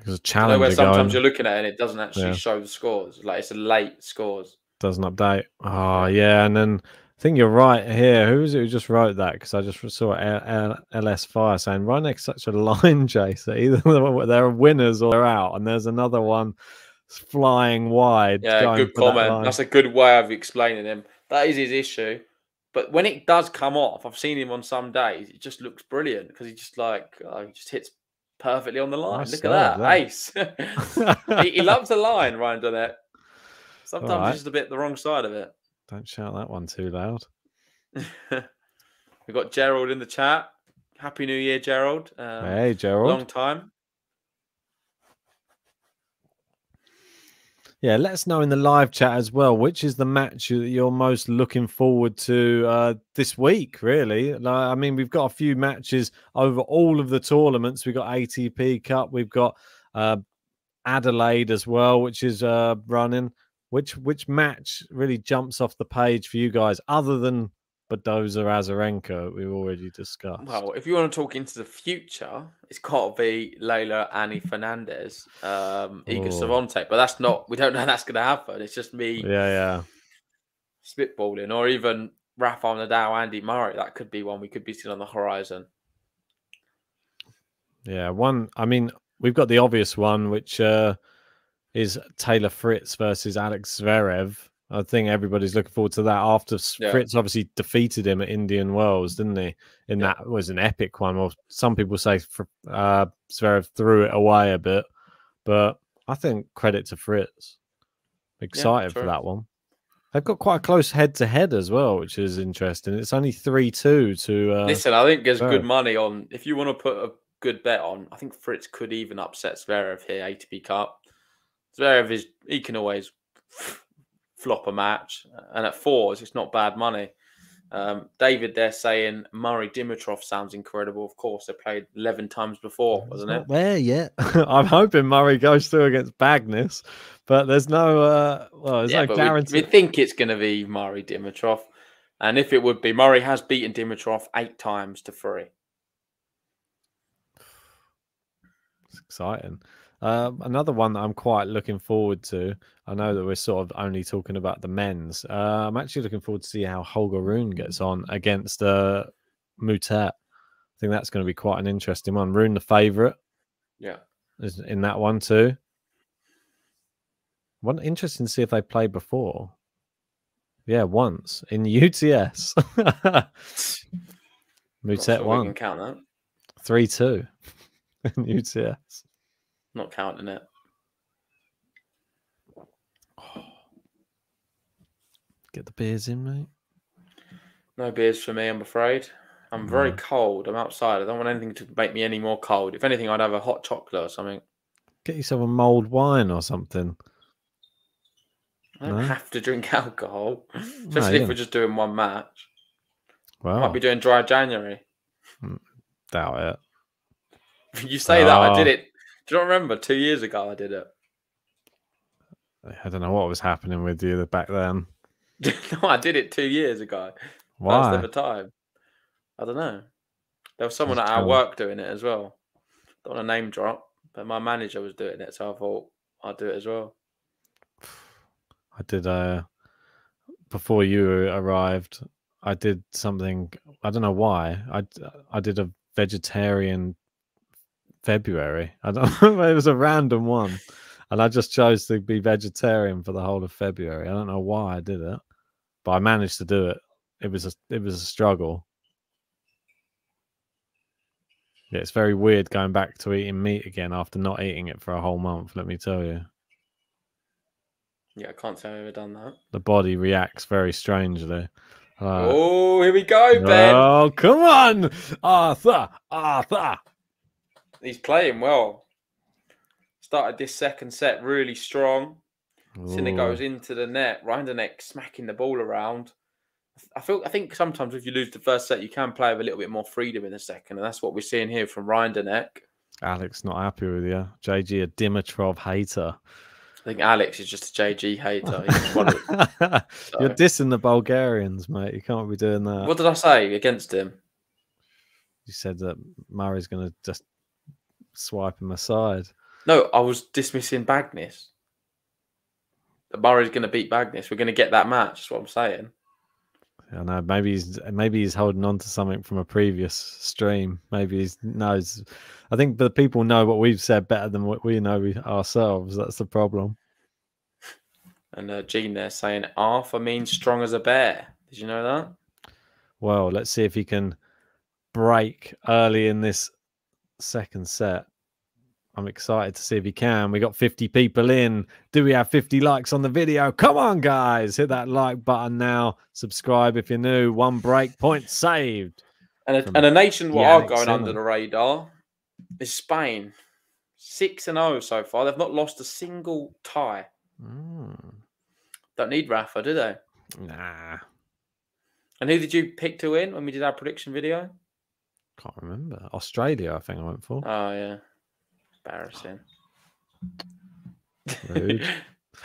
There's a challenge. Where sometimes you're looking at it and it doesn't actually show the scores. Like it's a late scores. Doesn't update. Oh, yeah. And then I think you're right here. Who was it who just wrote that? Because I just saw LS Fire saying, Rinderknech's such a line chaser. Either they're winners or they're out. And there's another one flying wide. Yeah, good comment. That's a good way of explaining him. That is his issue. But when it does come off, I've seen him on some days, it just looks brilliant because he just he just hits perfectly on the line. Look at that. Ace. he loves the line, Rinderknech. Sometimes he's just a bit the wrong side of it. Don't shout that one too loud. We've got Gerald in the chat. Happy New Year, Gerald. Hey, Gerald. Long time. Yeah, let us know in the live chat as well, which is the match that you're most looking forward to this week, really. I mean, we've got a few matches over all of the tournaments. We've got ATP Cup. We've got Adelaide as well, which is running. Which match really jumps off the page for you guys, other than Badoza Azarenka, we've already discussed? Well, if you want to talk into the future, it's got to be Leila Annie Fernandez, Iga Swiatek, but that's not. We don't know that's going to happen. It's just me. Yeah. spitballing, or even Rafael Nadal, Andy Murray. That could be one we could be seeing on the horizon. Yeah, one. I mean, we've got the obvious one, which is Taylor Fritz versus Alex Zverev. I think everybody's looking forward to that after Fritz obviously defeated him at Indian Wells, didn't he? That was an epic one. Well, some people say Zverev threw it away a bit, but I think credit to Fritz. Excited for that one. They've got quite a close head-to-head as well, which is interesting. It's only 3-2 to... Listen, I think there's good money on... If you want to put a good bet on, I think Fritz could even upset Zverev here, ATP Cup. Zverev he can always flop a match, and at 4, it's not bad money. David, they're saying Murray Dimitrov sounds incredible. Of course, they played 11 times before, wasn't it? Not there yet. I'm hoping Murray goes through against Bagnis, but there's no there's no guarantee. We think it's going to be Murray Dimitrov, and if it would be, Murray has beaten Dimitrov 8 times to 3. It's exciting. Another one that I'm quite looking forward to. I know that we're sort of only talking about the men's. I'm actually looking forward to see how Holger Rune gets on against Moutet. I think that's going to be quite an interesting one. Rune, the favourite, is in that one too. One interesting to see if they played before. Yeah, once in UTS. Moutet won. We can count that. 3-2 in UTS. Not counting it. Get the beers in, mate. No beers for me, I'm afraid. I'm very cold. I'm outside. I don't want anything to make me any more cold. If anything, I'd have a hot chocolate or something. Get yourself a mulled wine or something. I don't have to drink alcohol, especially if we're just doing one match. Well, might be doing dry January. Doubt it. You say that. I did it. Do you not remember 2 years ago I did it? I don't know what was happening with you back then. No, I did it 2 years ago. Why? First ever time. I don't know. There was someone at our work doing it as well. Don't want to name drop, but my manager was doing it, so I thought I'd do it as well. I did before you arrived. I did something. I don't know why. I did a vegetarian February. I don't know. It was a random one, and I just chose to be vegetarian for the whole of February. I don't know why I did it, but I managed to do it. It was a struggle. Yeah, it's very weird going back to eating meat again after not eating it for a whole month. Let me tell you. Yeah, I can't say I've ever done that. The body reacts very strangely. Oh, here we go, Ben. Oh, come on, Arthur. He's playing well. Started this second set really strong. Sinner goes into the net. Rinderknech smacking the ball around. I think sometimes if you lose the first set, you can play with a little bit more freedom in the second, and that's what we're seeing here from Rinderknech. Alex not happy with you. JG, a Dimitrov hater. I think Alex is just a JG hater. You're dissing the Bulgarians, mate. You can't be doing that. What did I say against him? You said that Murray's going to just swipe him aside. No, I was dismissing Bagnis. That Murray's going to beat Bagnis. We're going to get that match. That's what I'm saying. I know. Maybe he's holding on to something from a previous stream. Maybe he knows. I think the people know what we've said better than what we know ourselves. That's the problem. And Gene there saying Arthur means strong as a bear. Did you know that? Well, let's see if he can break early in this second set. I'm excited to see if he can. We got 50 people in. Do we have 50 likes on the video? Come on, guys. Hit that like button now. Subscribe if you're new. 1 break point saved. And a nation what are going under the radar is Spain. 6-0 so far. They've not lost a single tie. Don't need Rafa, do they? Nah. And who did you pick to win when we did our prediction video? Can't remember. Australia, I think I went for. Oh, yeah. Embarrassing. Rude.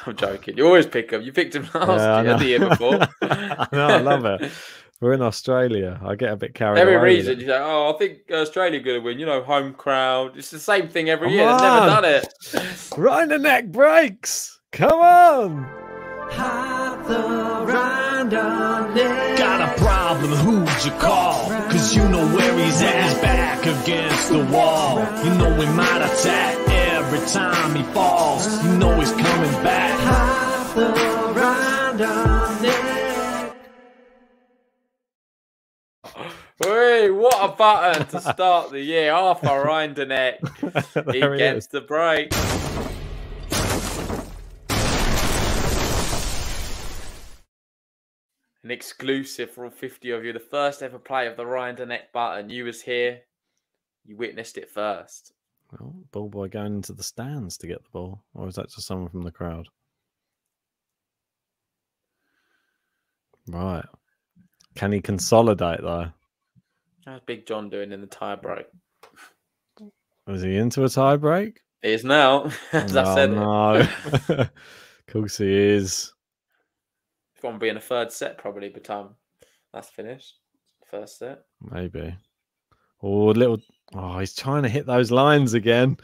I'm joking. You always pick them. You picked them last year, the year before. I know, I love it. We're in Australia. I get a bit carried away. Every reason you say, "Oh, I think Australia going to win." You know, home crowd. It's the same thing every year. They've never done it. Rinderknech breaks. Come on. Arthur Rinderknech. Got a problem, who'd you call? Cause you know where he's at, he's back against the wall. You know he might attack every time he falls. You know he's coming back. Half the Rinderknech. Hey, what a button to start the year. Arthur Rinderknech. He There he gets is. the break. An exclusive for all 50 of you. The first ever play of the Rinderknech button. You was here. You witnessed it first. Well, ball boy going into the stands to get the ball. Or is that just someone from the crowd? Right. Can he consolidate, though? How's Big John doing in the tie break? Was he into a tie break? He is now, as I said. No. Of course he is. If one be in a third set, probably by the time that's finished. First set. Maybe. Oh, little. Oh, he's trying to hit those lines again.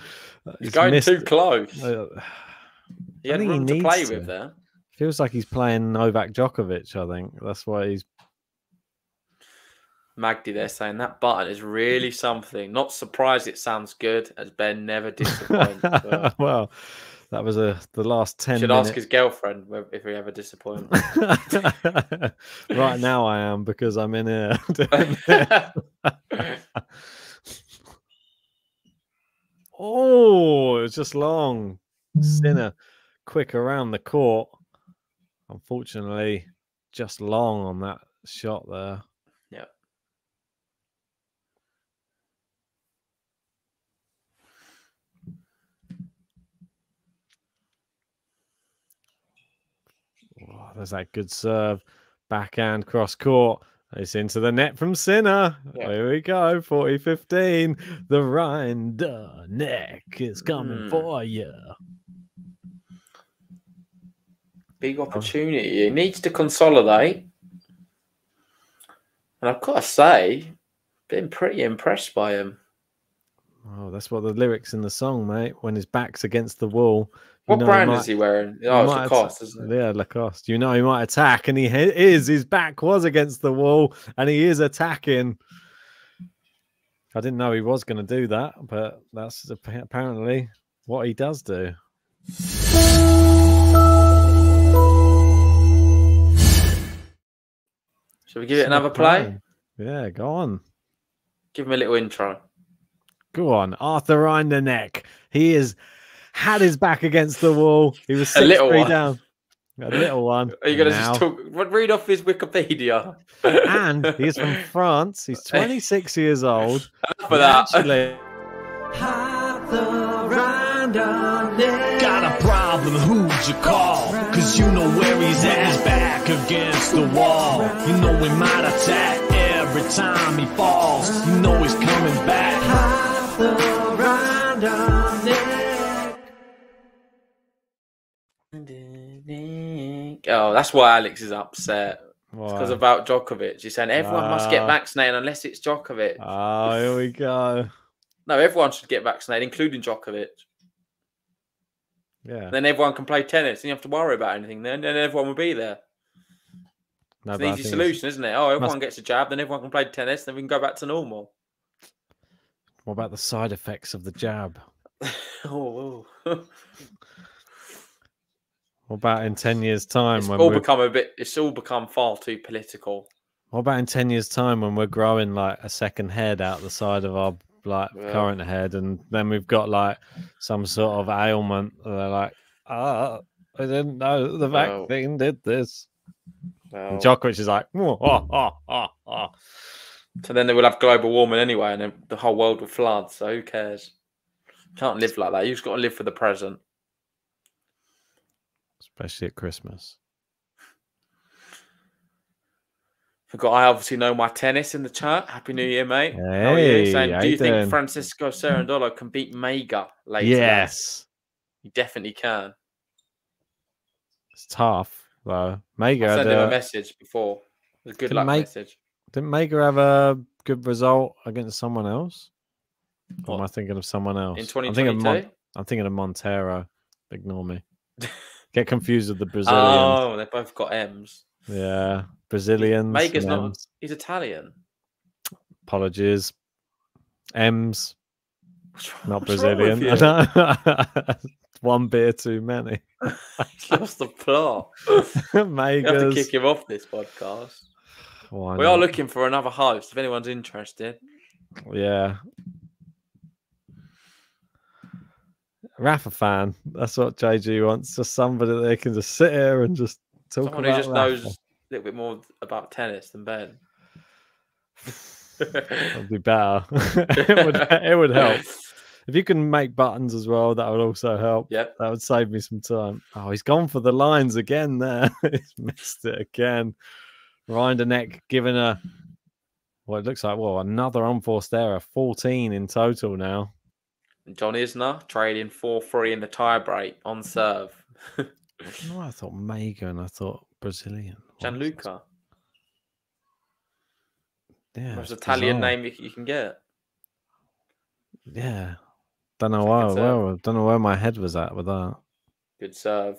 He's going missed too it. close. He I had think room he to play needs with to. there. Feels like he's playing Novak Djokovic, I think. That's why he's. Magdi there saying that button is really something. Not surprised it sounds good, as Ben never disappoints. Well, Well, that was the last 10 should minutes. ask his girlfriend if he ever disappoints. Right now I am, because I'm in here. Oh, it's just long. Sinner quick around the court. Unfortunately, just long on that shot there. Yeah. Oh, there's that good serve. Backhand cross court. It's into the net from Sinner. Yeah. Here we go. 40-15. The Rinderknech is coming for you. Big opportunity. He needs to consolidate. And I've got to say, been pretty impressed by him. Oh, that's what the lyrics in the song, mate. When his back's against the wall. What brand is he wearing? Oh, it's Lacoste, isn't it? Yeah, Lacoste. You know he might attack, and he is. His back was against the wall, and he is attacking. I didn't know he was going to do that, but that's apparently what he does do. Shall we give it another play? Yeah, go on. Give him a little intro. Go on, Arthur Rinderknech. He has had his back against the wall. He was 6-3 down. A little one. Are you going to just talk? Read off his Wikipedia. And he's from France. He's 26 years old. For that. Actually, Half the Rinderknech. Got a problem, who'd you call? Cause you know where he's at, he's back against the wall. You know he might attack every time he falls. You know he's coming back. Half the Rinderknech. Oh, that's why Alex is upset. why? It's because about Djokovic. He's saying everyone must get vaccinated unless it's Djokovic. Oh, here we go. No, everyone should get vaccinated, including Djokovic. Yeah. Then everyone can play tennis. And you have to worry about anything then. Then everyone will be there. No, It's but an I easy think solution, isn't it? Oh, everyone gets a jab, then everyone can play tennis, then we can go back to normal. What about the side effects of the jab? Oh. What about in 10 years' time It's when all we're... it's all become far too political. What about in 10 years' time when we're growing like a second head out the side of our current head, and then we've got like some sort of ailment? They're like, I didn't know the vaccine did this. And Djokovic is like, So then they will have global warming anyway, and then the whole world will flood. So who cares? Can't live like that. You've just got to live for the present. Especially at Christmas. I obviously know my tennis in the chat. Happy New Year, mate. Hey, how are you? Saying, how do you you think doing? Francisco Cerundolo can beat Mega later? Yes. He definitely can. It's tough, though. I Mega sent him a message before. It was a good luck message. Didn't Mega have a good result against someone else? Or am I thinking of someone else? In 2022? I'm thinking of Montero. Ignore me. Get confused with the Brazilian. Oh, they both got M's. Yeah, Brazilians. Mega's and not. M's. He's Italian. Apologies. M's, not What's wrong with Brazilian. you? I know. One beer too many. He's lost the plot. You have to Megas. kick him off this podcast. Why We not? are looking for another host if anyone's interested. Yeah. Rafa fan. That's what JG wants. Just somebody that they can just sit here and just talk Someone who about just Rafa. knows a little bit more about tennis than Ben. That'd be better. it would help. If you can make buttons as well, that would also help. Yep. That would save me some time. Oh, he's gone for the lines again there. He's missed it again. Rinderknech giving a, well, it looks like, well, another unforced error. 14 in total now. John Isner trading 4-3 in the tiebreak on serve. No, I thought Mega and I thought Brazilian. What is this? Gianluca. Yeah. Most it's Italian bizarre. name you can get. Yeah. Don't know Second serve. where, don't know where my head was at with that. Good serve.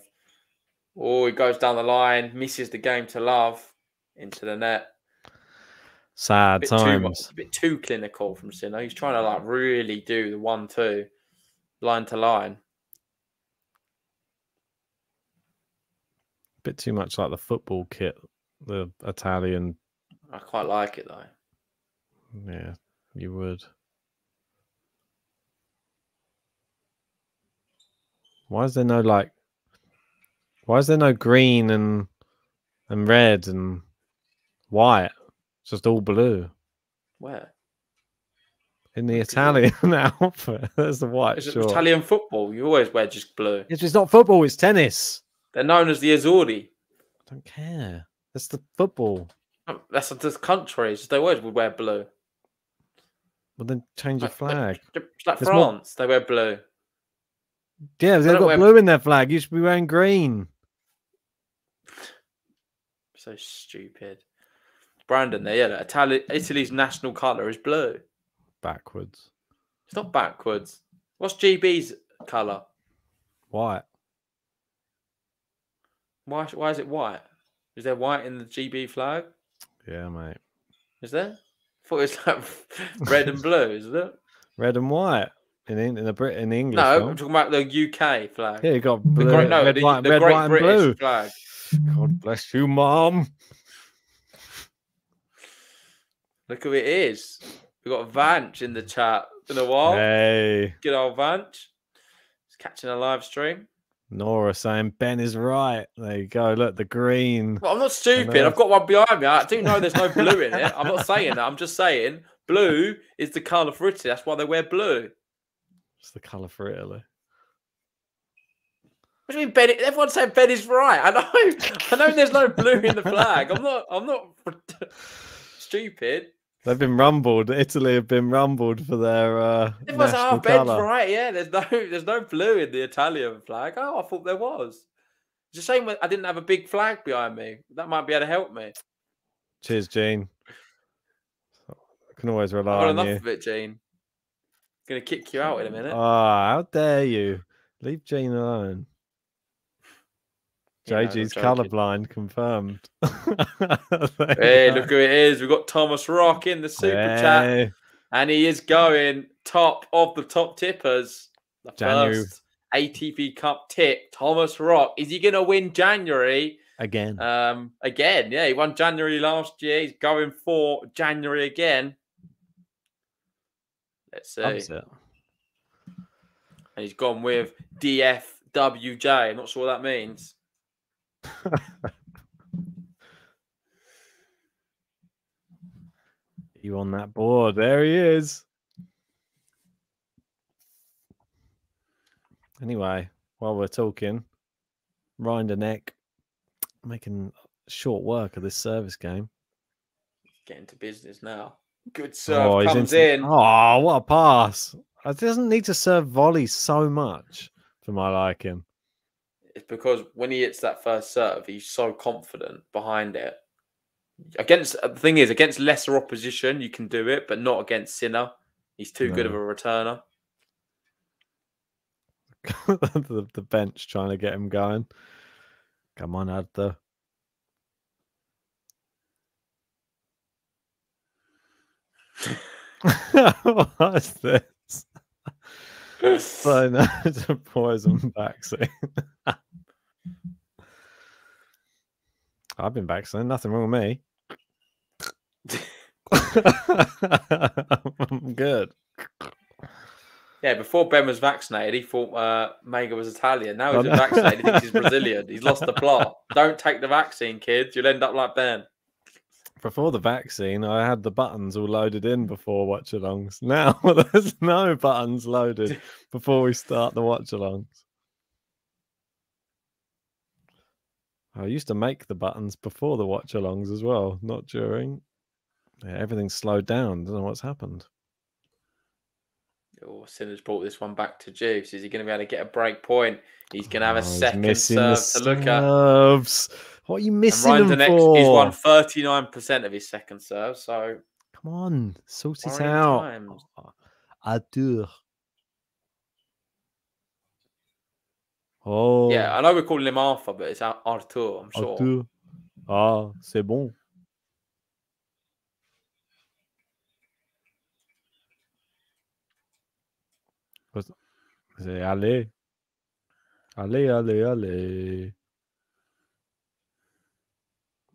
Oh, he goes down the line, misses the game to love into the net. Sad Bit times. a bit too clinical from Sinner. He's trying to like really do the 1-2 line to line. Bit too much like the football kit, the Italian. I quite like it though. Yeah, you would. Why is there no like? Why is there no green and red and white? It's just all blue Where? in the Italian outfit. There's the white It's short. Italian football. You always wear just blue. It's not football. It's tennis. They're known as the Azzurri. I don't care. That's the football. That's the countries. They always would wear blue. Well, then change your flag. It's like It's more- France. They wear blue. Yeah, they've don't got wear- blue in their flag. You should be wearing green. So stupid. Brandon there, yeah. Italy's national colour is blue. Backwards. It's not backwards. What's GB's colour? White. Why is it white? Is there white in the GB flag? Yeah, mate. Is there? I thought it was like red and blue, isn't it? Red and white in the English. No, film. I'm talking about the UK flag. Yeah, you got The blue, great, no, red, the, white, the red, Great white, and British blue. flag. God bless you, Mom. Look who it is. We've got Vanch in the chat. Been a while. Hey, Good old Vanch. He's catching a live stream. Nora saying Ben is right. There you go. Look, the green. Well, I'm not stupid. know. I've got one behind me. I do know there's no blue in it. I'm not saying that. I'm just saying blue is the colour for Italy. That's why they wear blue. It's the colour for Italy. What do you mean, Ben? Everyone's saying Ben is right. I know. There's no blue in the flag. I'm not stupid. They've been rumbled. Italy have been rumbled for their Everyone's like, national oh, Ben's colour. right. Yeah, there's no blue in the Italian flag. Oh, I thought there was. It's a shame I didn't have a big flag behind me. That might be able to help me. Cheers, Gene. I can always I've rely got on enough you. of it, Gene. Gonna kick you out in a minute. Ah, how dare you? Leave Gene alone. You know, I'm JG's joking. colourblind confirmed. Hey, look who it is. We've got Thomas Rock in the super chat. Hey. And he is going top of the top tippers. The January. first ATP Cup tip, Thomas Rock. Is he going to win January? Again. Again, yeah. He won January last year. He's going for January again. Let's see. Loves it. And he's gone with DFWJ. I'm not sure what that means. You on that board. There he is. Anyway, while we're talking, Rinderknech making short work of this service game. Getting to business now. Good serve he's comes in. Oh, what a pass. It doesn't need to serve volley so much for my liking. It's because when he hits that first serve, he's so confident behind it. The thing is, against lesser opposition, you can do it, but not against Sinner. He's too good of a returner. the bench trying to get him going. Come on, Adler. What's this? So no, it's a poison vaccine. I've been vaccinated. Nothing wrong with me. I'm good. Yeah, before Ben was vaccinated, he thought Mega was Italian. Now he's been vaccinated, he thinks he's Brazilian. He's lost the plot. Don't take the vaccine, kids. You'll end up like Ben. Before the vaccine, I had the buttons all loaded in before watch-alongs. Now there's no buttons loaded before we start the watch-alongs. I used to make the buttons before the watch-alongs as well, not during. Yeah, everything's slowed down. Don't know what's happened. Oh, Sinner's brought this one back to Juice. Is he going to be able to get a break point? He's going to have a He's second missing serve the to look at. serves. What are you missing them Rinderknech, for? he's won 39% of his second serve, so Come on, sort it worrying out. times. Adore. Oh. Yeah, I know we're calling him Arthur, but it's Arthur, I'm sure. Adore. Ah, c'est bon. Allez. Allez, allez, allez.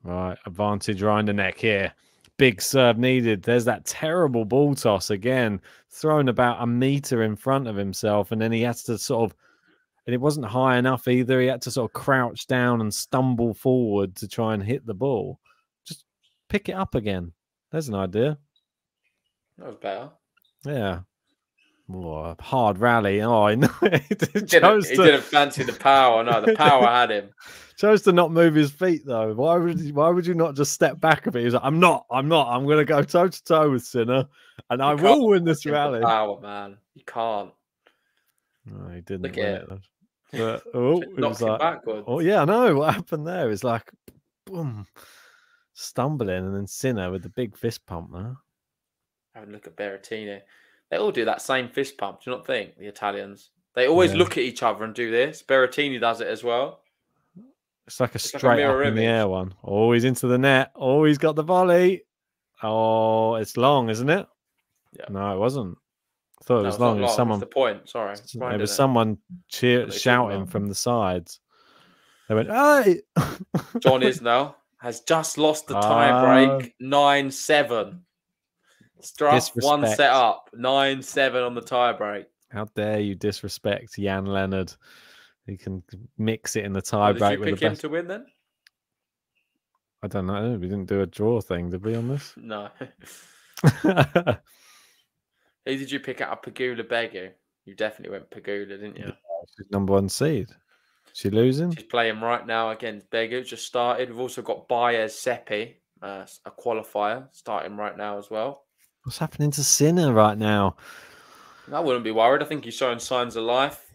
Right, advantage Rinderknech here. Big serve needed. There's that terrible ball toss again, thrown about a meter in front of himself, and then he has to sort of, and it wasn't high enough either. He had to sort of crouch down and stumble forward to try and hit the ball. Just pick it up again. There's an idea. That was better. Yeah. Oh, a hard rally. Oh, I know. He didn't fancy the power. No, the power had him. Chose to not move his feet though. Why would you not just step back a bit? He's like, I'm not. I'm going to go toe to toe with Sinner, and I will win this rally. Power, man. You can't. No, he didn't Look win at it. But, oh, it knocks was him like, backwards. oh yeah, I know what happened there. It's like, boom, stumbling, and then Sinner with the big fist pump there. Have a look at Berrettini. They all do that same fist pump. Do you not think, the Italians? They always look at each other and do this. Berrettini does it as well. It's like a straight up in the air one. Oh, he's into the net. Oh, he's got the volley. Oh, it's long, isn't it? Yeah. No, it wasn't. I thought it was long. It was someone. What's the point? Sorry. It was someone shouting from the sides. They went, "Hey!" John Isnell has just lost the tie break 9-7. Struff one set up, 9-7 on the tie break. How dare you disrespect Jan Leonard? He can mix it in the tie break. Did you pick him to win then? I don't know. We didn't do a draw thing, did we, on this? No. Who did you pick out? Pegula Begu. You definitely went Pegula, didn't you? Yeah, she's number 1 seed. She losing? She's playing right now against Begu. Just started. We've also got Baez Seppi, a qualifier, starting right now as well. What's happening to Sinner right now? I wouldn't be worried. I think he's showing signs of life.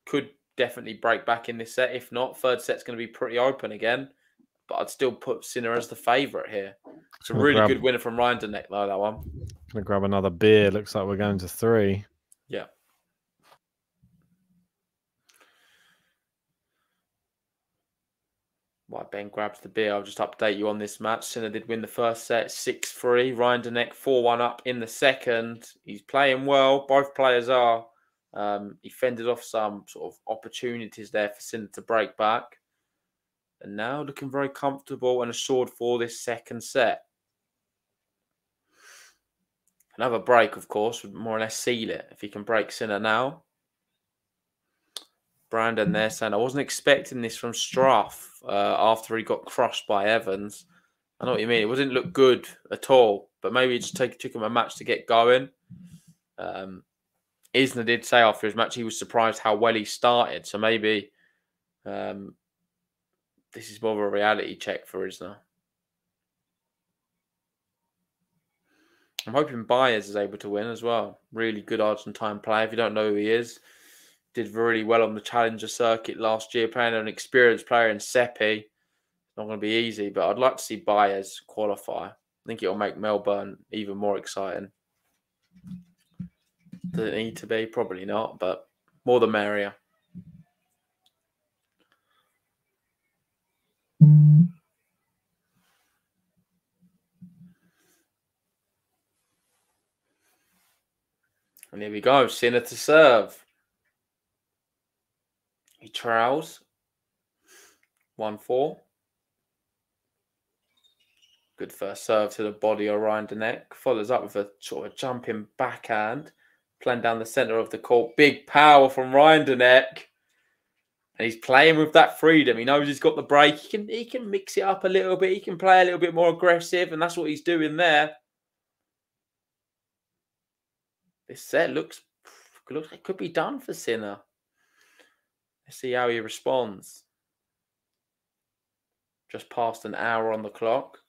Could definitely break back in this set. If not, third set's going to be pretty open again. But I'd still put Sinner as the favourite here. It's a really good winner from Rinderknech, though, that one. Going to grab another beer. Looks like we're going to 3. Yeah. While Ben grabs the beer, I'll just update you on this match. Sinner did win the first set 6-3. Rinderknech 4-1 up in the second. He's playing well. Both players are. He fended off some sort of opportunities there for Sinner to break back. And now looking very comfortable and assured for this second set. Another break, of course, would more or less seal it. If he can break Sinner now. Brandon there saying, I wasn't expecting this from Struff after he got crushed by Evans. I know what you mean. It didn't look good at all, but maybe it just took him a match to get going. Isner did say after his match he was surprised how well he started. So maybe this is more of a reality check for Isner. I'm hoping Baez is able to win as well. Really good Argentine player. If you don't know who he is, did really well on the Challenger circuit last year, playing an experienced player in Seppi. Not going to be easy, but I'd like to see Baez qualify. I think it'll make Melbourne even more exciting. Does it need to be? Probably not, but more the merrier. And here we go. Sinner to serve. He trowels. 1-4. Good first serve to the body of Rinderknech. Follows up with a sort of jumping backhand. Playing down the centre of the court. Big power from Rinderknech. And he's playing with that freedom. He knows he's got the break. He can mix it up a little bit. He can play a little bit more aggressive. And that's what he's doing there. This set looks like it could be done for Sinner. Let's see how he responds. Just past an hour on the clock.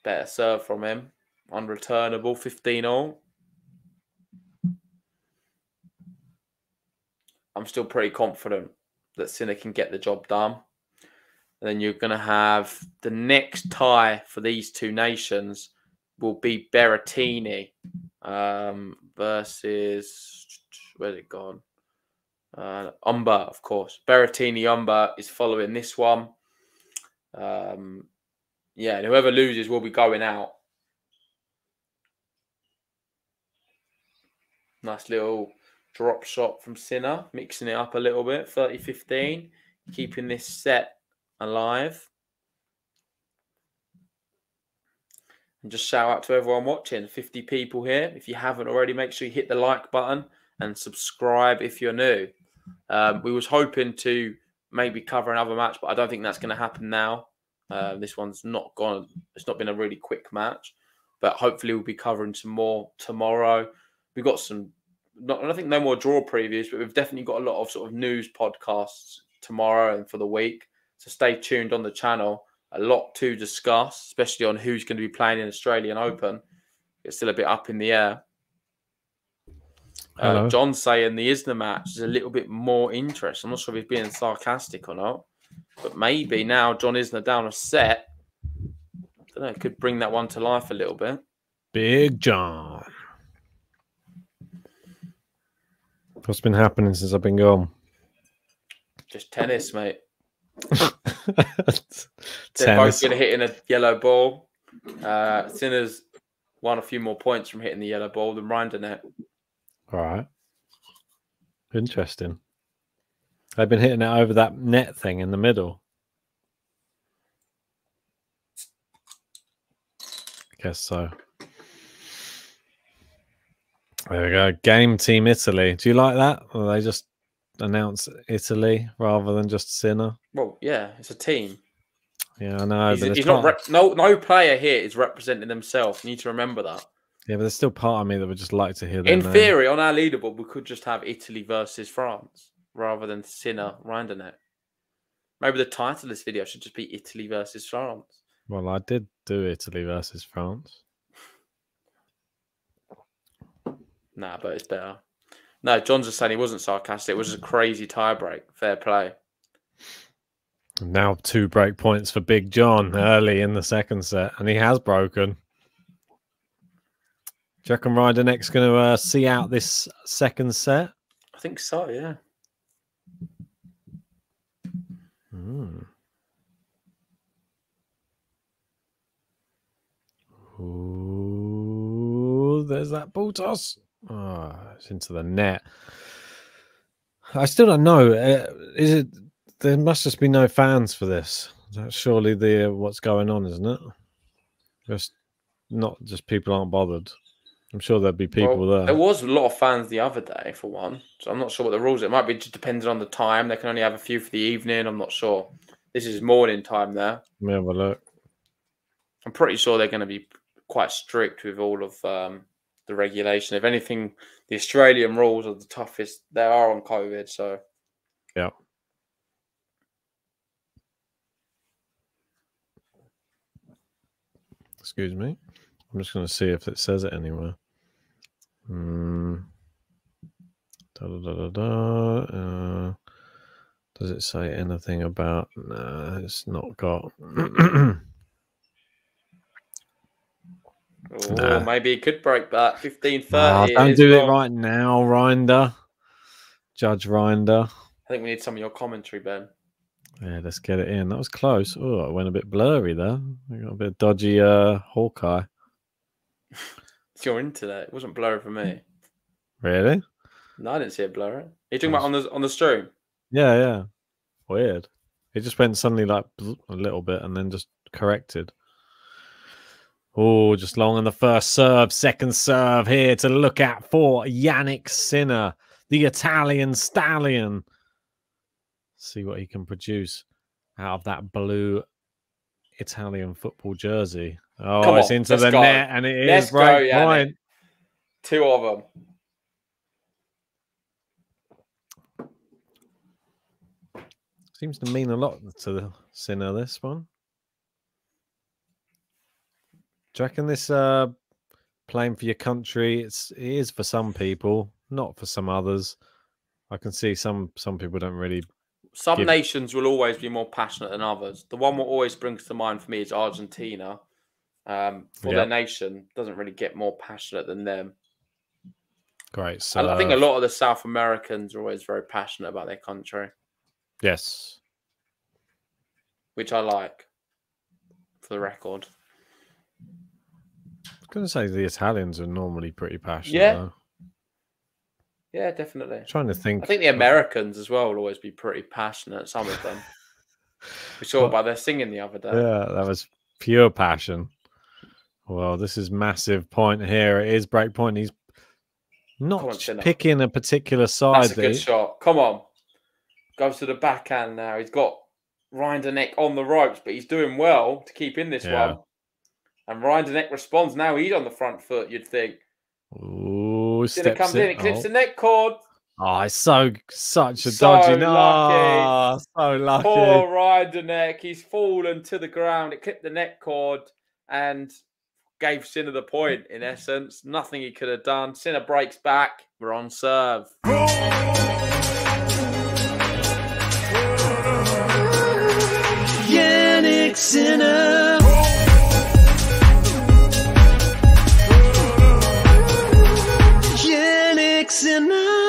Better serve from him. Unreturnable, 15-all. I'm still pretty confident that Sinner can get the job done. And then you're going to have the next tie for these two nations will be Berrettini versus, where's it gone? Umber, of course. Berrettini Umber is following this one. Yeah, and whoever loses will be going out. Nice little drop shot from Sinner, mixing it up a little bit. 30-15, keeping this set alive. And just shout out to everyone watching. 50 people here. If you haven't already, make sure you hit the like button and subscribe if you're new. We was hoping to maybe cover another match, but I don't think that's going to happen now. This one's not gone. It's not been a really quick match, but hopefully we'll be covering some more tomorrow. We've got some, I think no more draw previews, but we've definitely got a lot of sort of news podcasts tomorrow and for the week. So stay tuned on the channel. A lot to discuss, especially on who's going to be playing in Australian Open. It's still a bit up in the air. John's saying the Isner match is a little bit more interesting. I'm not sure if he's being sarcastic or not. But maybe now John Isner down a set. I don't know, it could bring that one to life a little bit. Big John. What's been happening since I've been gone? Just tennis, mate. Tennis. They're both going to hit in a yellow ball. Sinner's won a few more points from hitting the yellow ball than Rinderknech. All right. Interesting. They've been hitting it over that net thing in the middle. I guess so. There we go. Game Team Italy. Do you like that? Or they just announce Italy rather than just Sinner? Well, yeah, it's a team. Yeah, I know. He's not. No player here is representing themselves. You need to remember that. Yeah, but there's still part of me that would just like to hear their In name. theory, on our leaderboard, we could just have Italy versus France rather than Sinner Rinderknech. Maybe the title of this video should just be Italy versus France. Well, I did do Italy versus France. Nah, but it's better. No, John's just saying he wasn't sarcastic. It was just a crazy tiebreak. Fair play. Now 2 break points for Big John early in the second set, and he has broken. Do you reckon Rinderknech's going to see out this second set? I think so, yeah. Ooh, there's that ball toss. Oh, it's into the net. I still don't know. Is it? There must just be no fans for this. That's surely what's going on, isn't it? Just not just people aren't bothered. I'm sure there'd be people there. There was a lot of fans the other day, for one. So I'm not sure what the rules are. It might be just depending on the time. They can only have a few for the evening. I'm not sure. This is morning time there. Let me have a look. I'm pretty sure they're going to be quite strict with all of the regulation. If anything, the Australian rules are the toughest. They are on COVID, so... Yeah. Excuse me. I'm just going to see if it says it anywhere. Does it say anything about... No, it's not got... Maybe it could break that. 15:30. Don't do it right now, Rinder. Judge Rinder. I think we need some of your commentary, Ben. Yeah, let's get it in. That was close. Oh, it went a bit blurry there. We got a bit dodgy Hawkeye. It's your internet. It wasn't blurry for me. Really? No, I didn't see it blurry. Are you talking about on the stream? Yeah, yeah. Weird. It just went suddenly like a little bit and then just corrected. Oh, just long on the first serve, second serve here to look at for Jannik Sinner, the Italian stallion. See what he can produce out of that blue Italian football jersey. Oh, Come it's on, into let's the go. net, and it Let's is go, break Jannik. point. 2 of them. Seems to mean a lot to the Sinner, this one. Do you reckon this playing for your country, it is for some people, not for some others? I can see some people don't really. Some nations will always be more passionate than others. The one that always brings to mind for me is Argentina. For their nation, doesn't really get more passionate than them. Great. So I think a lot of the South Americans are always very passionate about their country. Yes. Which I like, for the record. I was going to say the Italians are normally pretty passionate. Yeah. Though. Yeah, definitely. I'm trying to think. I think the Americans as well will always be pretty passionate, some of them. We saw by their singing the other day. Yeah, that was pure passion. Well, this is massive point here. It is break point. He's not picking a particular side. That's a good shot. Come on. Goes to the backhand now. He's got Rinderknech on the ropes, but he's doing well to keep in this one. And Rinderknech responds. Now he's on the front foot, you'd think. Ooh, Sinner comes in, it clips the neck cord. Oh, it's such a dodgy. No, so lucky. Poor Rinderknech. He's fallen to the ground. It clipped the neck cord and gave Sinner the point, in essence. Nothing he could have done. Sinner breaks back. We're on serve. Jannik Sinner. Jannik Sinner.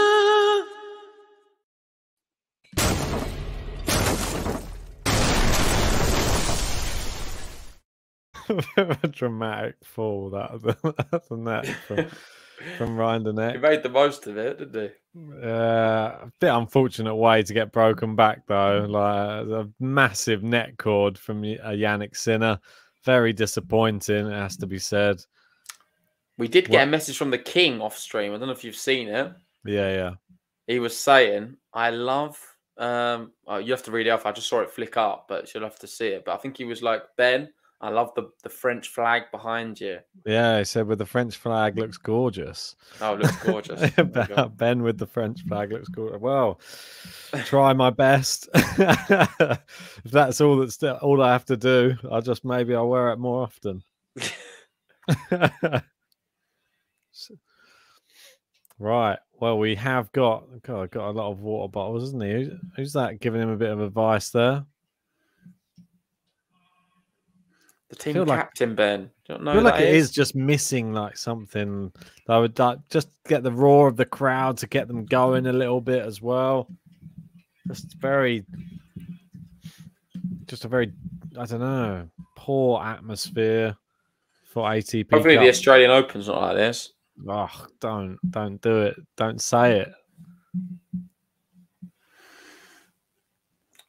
A dramatic fall that's a net from Rinderknech. He made the most of it, didn't he? A bit unfortunate way to get broken back though. Like a massive net cord from Jannik Sinner. Very disappointing, it has to be said. We did get a message from the King off stream. I don't know if you've seen it. Yeah. He was saying, I love you have to read it off. I just saw it flick up, but you'll have to see it. But I think he was like, Ben, I love the French flag behind you. Yeah, he said with the French flag looks gorgeous. Oh, it looks gorgeous. Ben with the French flag looks gorgeous. Well, try my best. If that's all I have to do, I'll wear it more often. Right. Well, we have got a lot of water bottles, isn't he? Who's that giving him a bit of advice there? The team captain, Ben. I feel like it is just missing like something. I would just get the roar of the crowd to get them going a little bit as well. Just a very, I don't know, poor atmosphere for ATP. Hopefully the Australian Open's not like this. Oh, don't do it. Don't say it.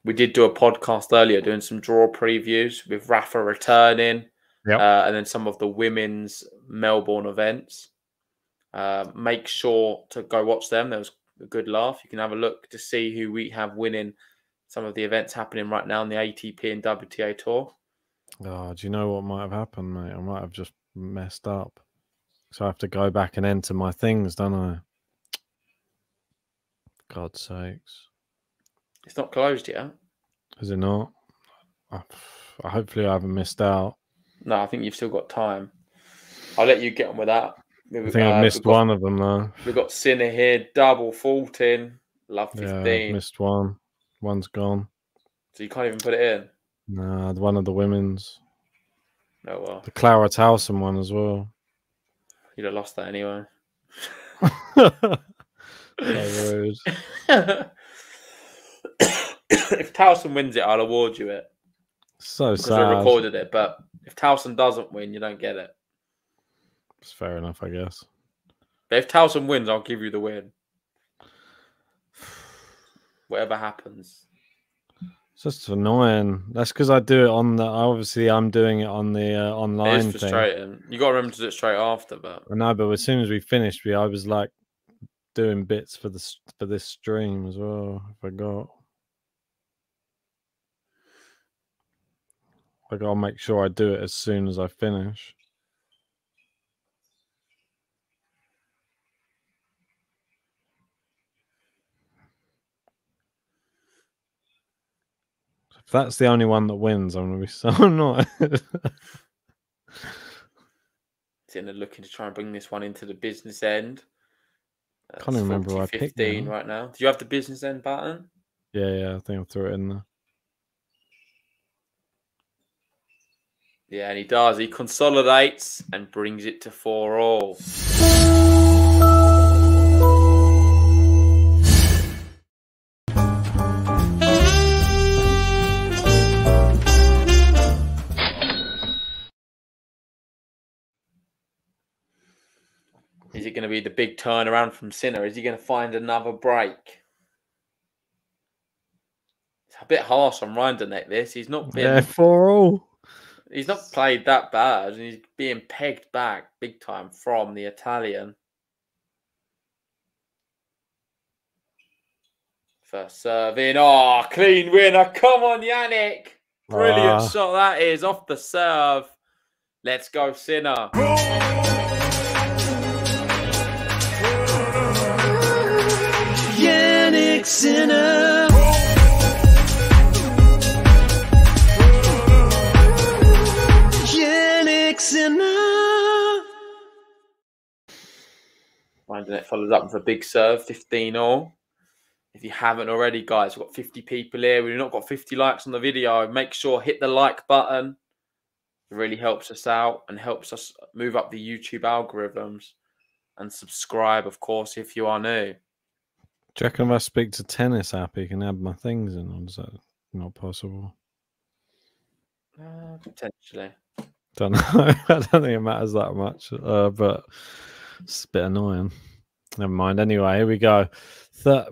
We did do a podcast earlier doing some draw previews with Rafa returning and then some of the women's Melbourne events. Make sure to go watch them. There was a good laugh. You can have a look to see who we have winning some of the events happening right now on the ATP and WTA tour. Oh, do you know what might have happened, mate? I might have just messed up. So I have to go back and enter my things, don't I? God's sakes. It's not closed yet. Is it not? Hopefully I haven't missed out. No, I think you've still got time. I'll let you get on with that. I think I've missed one of them, though. We've got Sinner here, double 14. Love 15. Yeah, I've missed one. One's gone. So you can't even put it in? Nah, one of the women's. Oh, well. The Clara Towson one as well. You'd have lost that anyway. So rude. If Towson wins it, I'll award you it. So because sad. we recorded it, but if Towson doesn't win, you don't get it. It's fair enough, I guess. But if Towson wins, I'll give you the win. Whatever happens. It's just annoying. That's because I do it on the. Obviously, I'm doing it on the online It is frustrating. You got to remember to do it straight after, but I know. But as soon as we finished, I was like doing bits for this stream as well. I forgot. I gotta make sure I do it as soon as I finish. If that's the only one that wins, I'm gonna be so annoyed. Sinner looking to try and bring this one into the business end. Can't even remember what I picked 15 right now. Do you have the business end button? Yeah, I think I threw it in there. Yeah, and he does. He consolidates and brings it to 4-all. Is it going to be the big turnaround from Sinner? Is he going to find another break? It's a bit harsh on Rinderknech, this. He's not been... 4-all. He's not played that bad. And he's being pegged back big time from the Italian. First serve in. Oh, clean winner. Come on, Jannik. Brilliant shot that is off the serve. Let's go, Sinner. Jannik Sinner. Jannik Sinner. Rinderknech follows up with a big serve, 15-all. If you haven't already, guys, we've got 50 people here. We've not got 50 likes on the video. Make sure hit the like button. It really helps us out and helps us move up the YouTube algorithms. And subscribe, of course, if you are new. Do you reckon if I speak to Tennis app, you can add my things in, or is that not possible? Potentially. Don't know. I don't think it matters that much, but it's a bit annoying. Never mind. Anyway, here we go.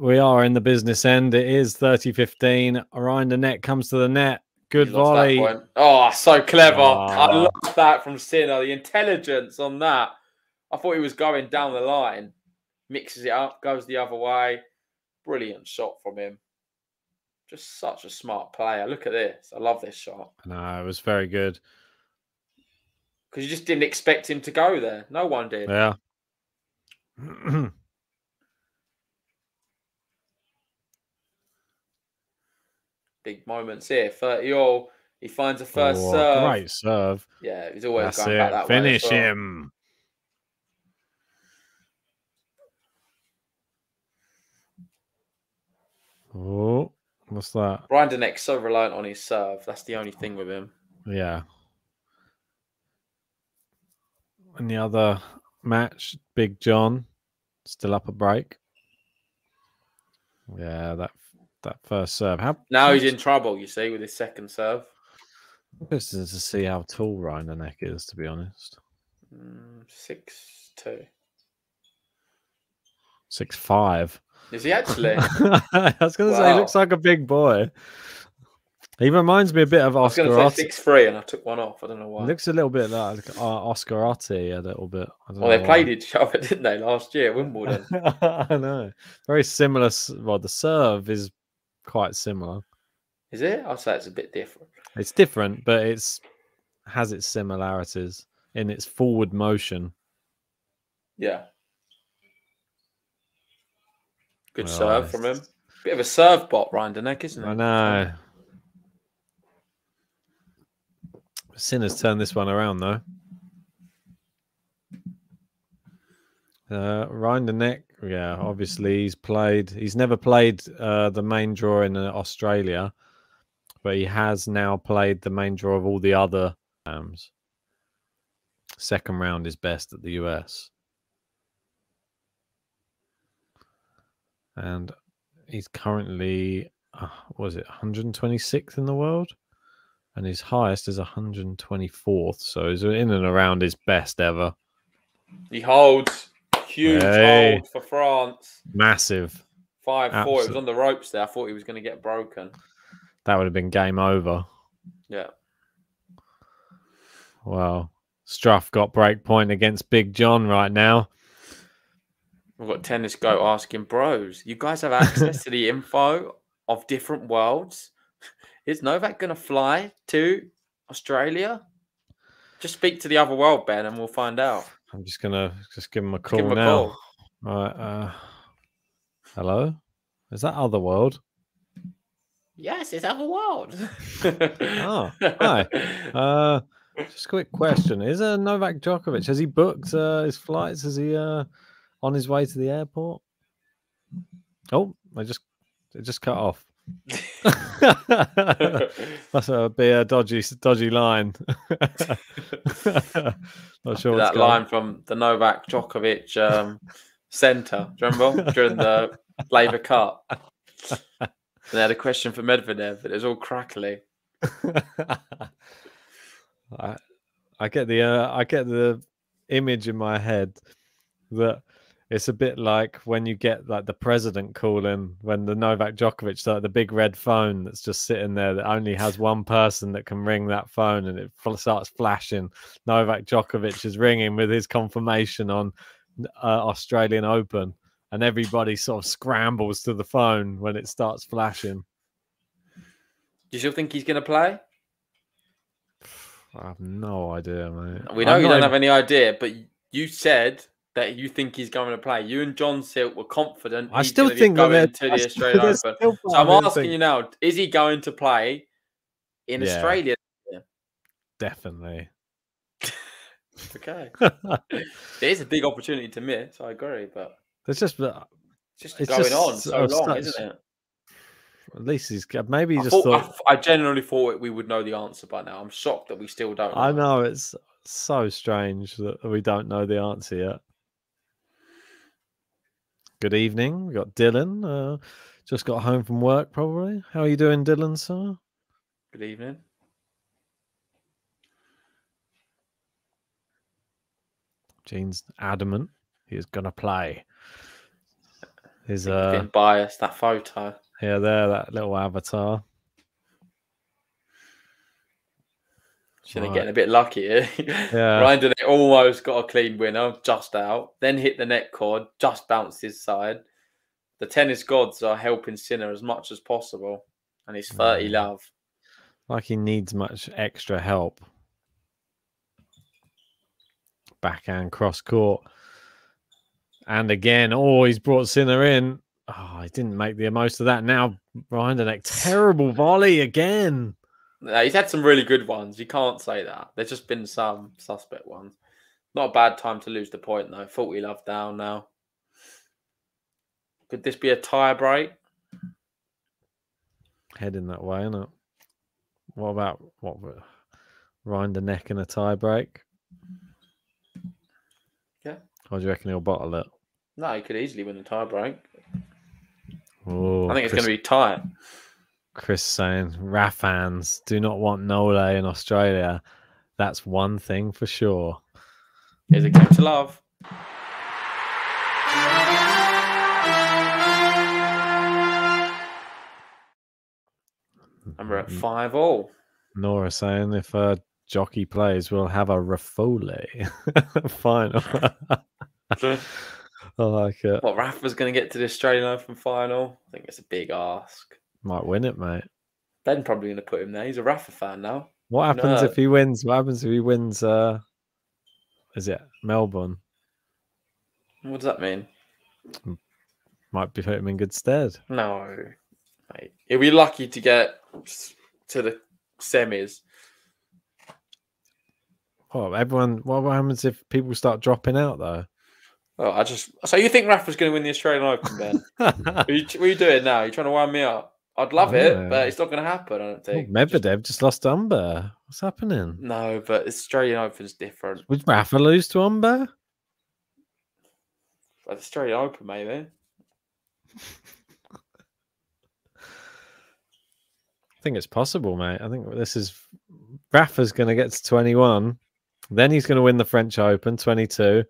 We are in the business end. It is 30-15. Rinderknech comes to the net. Good volley. Oh, so clever. I love that from Sinner. The intelligence on that. I thought he was going down the line. Mixes it up, goes the other way. Brilliant shot from him. Just such a smart player. Look at this. I love this shot. No, it was very good. Because you just didn't expect him to go there. No one did. Yeah. Big moments here. 30-all. He finds a first serve. Great serve. Yeah, he's always That's going back that way. Finish him. Oh, what's that? Rinderknech's so reliant on his serve. That's the only thing with him. Yeah. And the other match, Big John, still up a break. Yeah, that first serve. Now he's in trouble, you see, with his second serve. Interesting to see how tall Rinderknech is, to be honest. 6'2". 6'5". Is he actually? I was going to say, he looks like a big boy. He reminds me a bit of Oscar. I was going to say 6'3", and I took one off. I don't know why. He looks a little bit like Oscar Otti, a little bit. Well, they played each other, didn't they, last year at Wimbledon? I know. Very similar. Well, the serve is quite similar. Is it? I'll say it's a bit different. It's different, but has its similarities in its forward motion. Yeah. Good serve from him. Bit of a serve bot, Rinderknech, isn't it? I know. Sinner's turned this one around, though. Rinderknech, yeah, obviously he's never played the main draw in Australia, but he has now played the main draw of all the other rounds. Second round is best at the US. And he's currently, 126th in the world? And his highest is 124th. So he's in and around his best ever. He holds. Huge Hey. hold for France. Massive. 5-4. It was on the ropes there. I thought he was going to get broken. That would have been game over. Yeah. Well, Struff got break point against Big John right now. We've got Tennis Goat asking, bros, you guys have access to the info of different worlds? Is Novak going to fly to Australia? Just speak to the other world, Ben, and we'll find out. I'm just going to give him a call Give him a now. call. Right, hello? Is that other world? Yes, it's other world. Oh, hi. Just a quick question. Is Novak Djokovic, has he booked his flights? Is he on his way to the airport? Oh, it just cut off. Must be a dodgy line. Not sure that line from the Novak Djokovic centre. Do you remember during the Labour Cup? They had a question for Medvedev, but it was all crackly. I get the image in my head that it's a bit like when you get like the president calling when the Novak Djokovic, like the big red phone that's just sitting there that only has one person that can ring that phone, and it starts flashing. Novak Djokovic is ringing with his confirmation on Australian Open, and everybody sort of scrambles to the phone when it starts flashing. Do you still think he's going to play? I have no idea, mate. We know you don't have any idea, but you said that you think he's going to play. You and John Silk were confident. I still think going to the Australian Open. So I'm asking you now: is he going to play in Australia? Definitely. Okay. It is a big opportunity to miss. I agree, but it's just going on so long, isn't it? At least he's maybe I genuinely thought we would know the answer by now. I'm shocked that we still don't know. I know, it's so strange that we don't know the answer yet. Good evening. We got Dylan. Just got home from work, probably. How are you doing, Dylan, sir? Good evening. Gene's adamant he's gonna play. He's getting biased, that photo. Yeah, there, that little avatar. Should have getting a bit lucky here. Yeah. Rinderknech almost got a clean winner, just out. Then hit the net cord, just bounced his side. The tennis gods are helping Sinner as much as possible. And he's 30 love. Like he needs much extra help. Backhand cross court. And again, he's brought Sinner in. Oh, he didn't make the most of that. Now, Rinderknech, terrible volley again. He's had some really good ones. You can't say that. There's just been some suspect ones. Not a bad time to lose the point, though. 40 love down now. Could this be a tie break? Heading that way, isn't it? What about Rinderknech in a tie break? Yeah. Or do you reckon he'll bottle it? No, he could easily win the tie break. Oh, I think it's going to be tight. Chris saying, Rafans do not want Nole in Australia. That's one thing for sure. Here's a game to love. And we're at 5-all. Nora saying, if Jockey plays, we'll have a Raffoley final. I like it. What, Rafa's going to get to the Australian Open final? I think it's a big ask. Might win it, mate. Ben probably going to put him there. He's a Rafa fan now. What happens if he wins? What happens if he wins? Is it Melbourne? What does that mean? Might be put him in good stead. No, mate. He'll be lucky to get to the semis. Oh, what happens if people start dropping out though? Oh, so you think Rafa's going to win the Australian Open, Ben? What are you doing now? You're trying to wind me up. I'd love it, but it's not going to happen, I don't think. Medvedev just lost to Umber. What's happening? No, but Australian Open's different. Would Rafa lose to Umber? At the Australian Open, maybe. I think it's possible, mate. I think Rafa's going to get to 21. Then he's going to win the French Open, 22.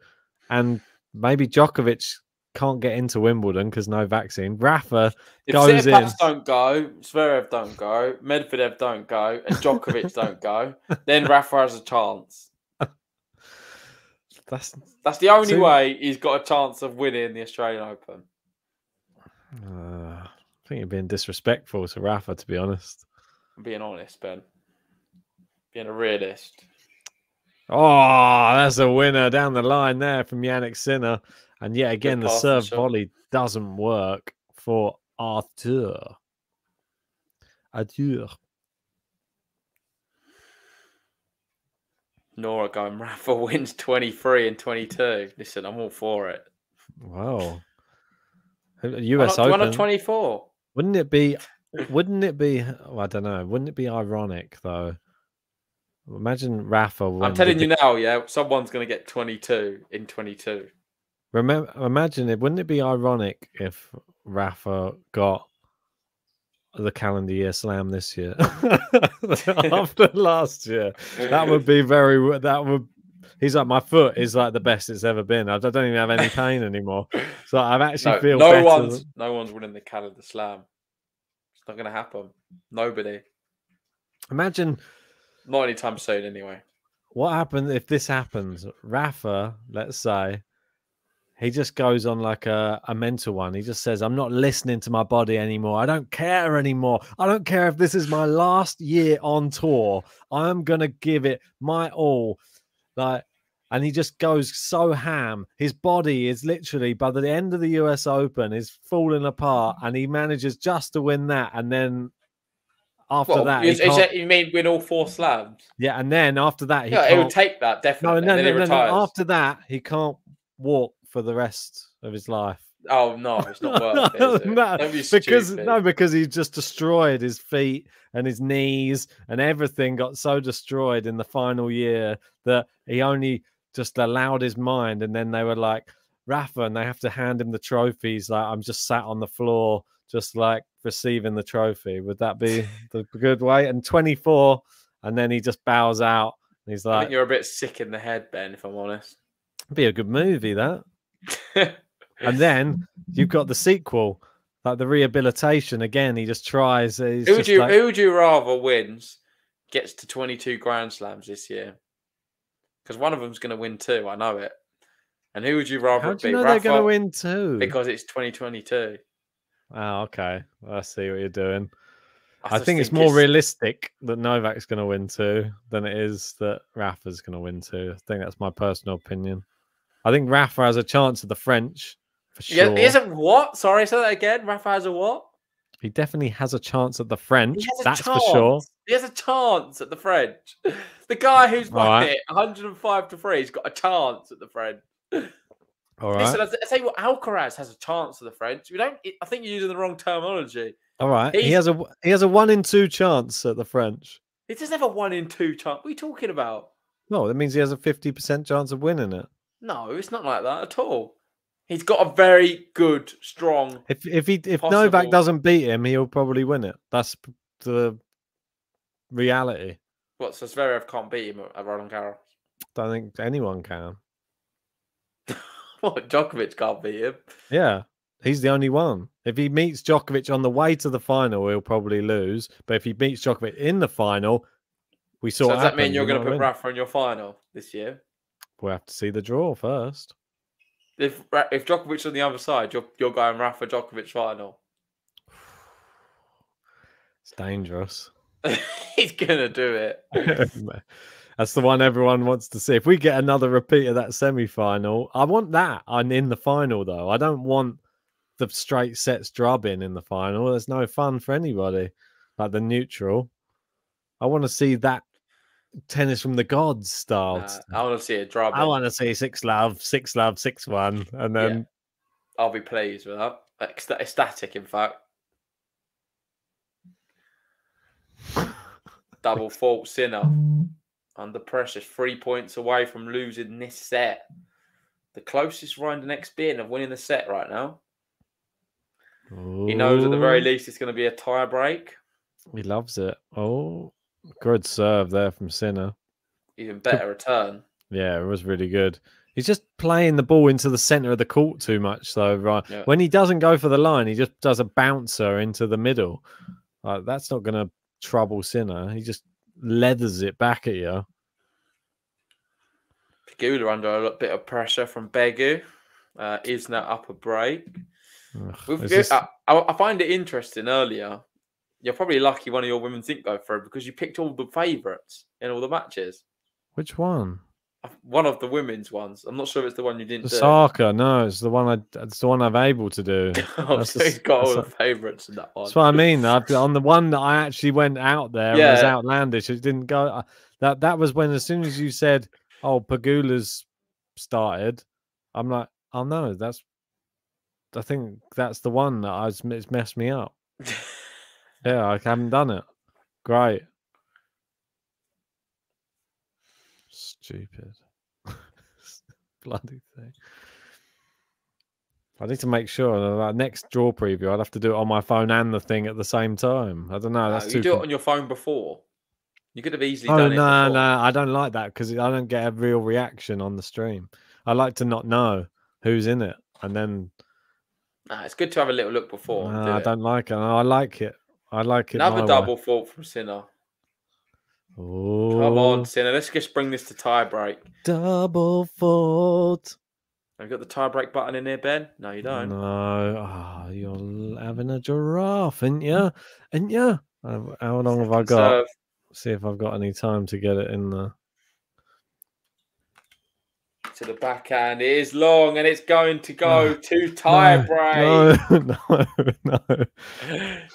and maybe Djokovic can't get into Wimbledon because no vaccine. Rafa If goes in. Tsitsipas don't go, Zverev don't go, Medvedev don't go, and Djokovic don't go, then Rafa has a chance. That's the only way he's got a chance of winning the Australian Open. I think you're being disrespectful to Rafa, to be honest. I'm being honest, Ben. Being a realist. Oh, that's a winner down the line there from Jannik Sinner. And yet again, the serve volley doesn't work for Arthur. Nora going, Rafa wins 23 and 22. Listen, I'm all for it. Wow. US Open. Why not 24? Wouldn't it be, oh, I don't know. Wouldn't it be ironic, though? Imagine Rafa. I'm telling you now, yeah, someone's going to get 22 in 22. Imagine it. Wouldn't it be ironic if Rafa got the calendar year slam this year after last year? That would be very. That would. He's like, my foot is like the best it's ever been. I don't even have any pain anymore. So I actually feel no better. No one's winning the calendar slam. It's not going to happen. Nobody. Imagine. Not anytime soon, anyway. What happens if this happens? Rafa, let's say, he just goes on like a mental one. He just says, I'm not listening to my body anymore. I don't care anymore. I don't care if this is my last year on tour. I'm going to give it my all. And he just goes so ham. His body is literally, by the end of the US Open, is falling apart. And he manages just to win that. And then after that, you mean win all 4 slams? Yeah, and then after that, he would take that definitely. No. After that, he can't walk for the rest of his life. Oh no, it's not worth it. No, because he just destroyed his feet and his knees, and everything got so destroyed in the final year that he only just allowed his mind. And then they were like, Rafa, and they have to hand him the trophies. Like, I'm just sat on the floor, just like receiving the trophy. Would that be the good way? And 24, and then he just bows out. And he's like, I think you're a bit sick in the head, Ben, if I'm honest. It'd be a good movie, that. And then you've got the sequel, like the rehabilitation. Again, he just tries. Who would you rather wins, gets to 22 Grand Slams this year? Because one of them's going to win 2. I know it. And who would you rather How do you know they're going to win 2? Because it's 2022. Oh, okay. I see what you're doing. I think it's more realistic that Novak's going to win 2 than it is that Rafa's going to win 2. I think that's my personal opinion. I think Rafa has a chance at the French, for sure. Yeah, he has a what? Sorry, say that again. Rafa has a what? He definitely has a chance at the French. That's for sure. He has a chance at the French. The guy who's won it 105 to 3, he's got a chance at the French. All right. Listen, I tell you what, Alcaraz has a chance at the French. I think you're using the wrong terminology. All right. He has a 1 in 2 chance at the French. He doesn't have a 1 in 2 chance. What are you talking about? No, that means he has a 50% chance of winning it. No, it's not like that at all. He's got a very good, strong. If Novak doesn't beat him, he'll probably win it. That's the reality. What? So Zverev can't beat him at Roland Garros? Don't think anyone can. What? Djokovic can't beat him? Yeah, he's the only one. If he meets Djokovic on the way to the final, he'll probably lose. But if he beats Djokovic in the final, we saw. So does that mean you're going to put Rafa in your final this year? We'll have to see the draw first. If Djokovic's on the other side, you're going Rafa Djokovic final. It's dangerous. He's gonna do it. That's the one everyone wants to see. If we get another repeat of that semi-final, I want that. I'm in the final though. I don't want the straight sets drubbing in the final. There's no fun for anybody. Like the neutral. I want to see that tennis from the gods style. I want to see a drubbing. I want to see 6-love, 6-love, 6-1, and then I'll be pleased with that. Ecstatic, in fact. Double fault Sinner. Under pressure, 3 points away from losing this set. The closest Rinderknech's been of winning the set right now. Ooh. He knows at the very least it's going to be a tie break. He loves it. Oh, good serve there from Sinner. Even better return. Yeah, it was really good. He's just playing the ball into the center of the court too much, though. Right, Yeah. when he doesn't go for the line, he just does a bouncer into the middle. That's not going to trouble Sinner. He just leathers it back at you. Pegula under a little bit of pressure from Begu. Isner up a break. I find it interesting earlier. You're probably lucky one of your women didn't go through because you picked all the favourites in all the matches. Which one? One of the women's ones. I'm not sure if it's the one you didn't do. Soccer, no, it's the one I'm able to do. So he's got all the favourites in that one. That's what I mean. On the one that I actually went out there, it was outlandish. It didn't go. That was when, as soon as you said, "Oh, Pegula's started," I'm like, "Oh no, I think that's the one that it's messed me up." Yeah, I haven't done it. Great. Stupid. Bloody thing. I need to make sure that next draw preview, I'd have to do it on my phone and the thing at the same time. I don't know. That's you do it on your phone before. You could have easily done it. No, I don't like that because I don't get a real reaction on the stream. I like to not know who's in it, and then. It's good to have a little look before. I don't like it. I like it. I like it. Another double fault from Sinner. Oh, come on, Sinner. Let's just bring this to tie break. Double fault. Have you got the tie break button in there, Ben? No, you don't. No. You're having a giraffe, ain't you? Ain't you? How long have I got? Serve. See if I've got any time to get it in there. To the backhand. It is long and it's going to go to tie break. No.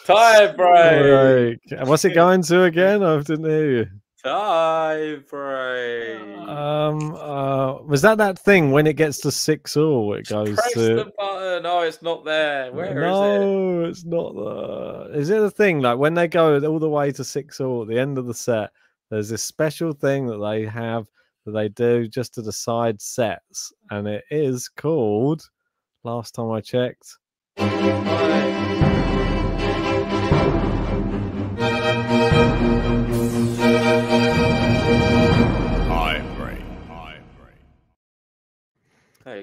Tie break. What's it going to again? I didn't hear you. Tie break. Was that thing when it gets to 6-all? It goes Press to the button. Oh, it's not there. Where is it? No, it's not there. Is it a thing like when they go all the way to 6-all at the end of the set? There's this special thing that they have that they do just to decide sets, and it is called. Last time I checked.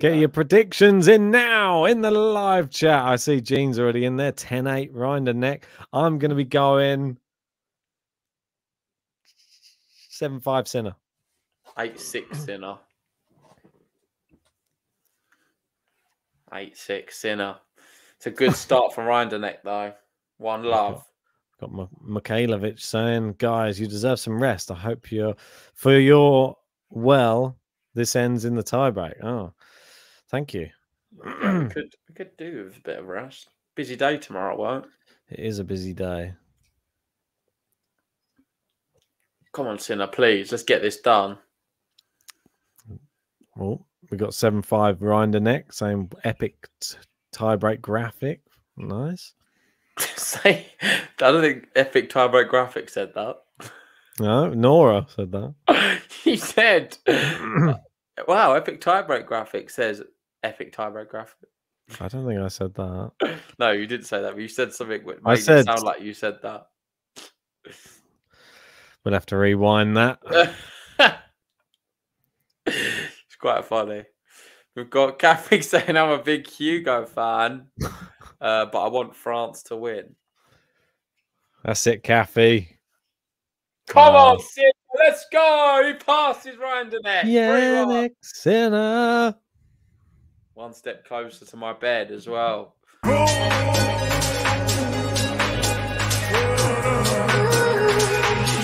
Get your predictions in now in the live chat. I see Gene's already in there. 10-8 Rinderknech. I'm going to be going 7-5 Sinner. 8-6 Sinner. 8-6 Sinner. It's a good start from Rinderknech, though. One love. Got Mikhailovic saying, guys, you deserve some rest. I hope for your this ends in the tiebreak. Oh, thank you. Yeah, we could do with a bit of rest. Busy day tomorrow, won't it? It is a busy day. Come on, Sinner, please. Let's get this done. Oh, we got 7-5 Rinderknech, same epic tiebreak graphic. Nice. I don't think epic tiebreak graphic said that. No, Nora said that. He said, wow, epic tiebreak graphic says epic tiebreak graphic. I don't think I said that. No, you didn't say that, but you said something that made it sound like you said that. We'll have to rewind that. It's quite funny. We've got Kathy saying I'm a big Hugo fan, but I want France to win. That's it, Kathy. Come on, Sid. Let's go. He passes Rinderknech. Jannik Sinner. One step closer to my bed as well.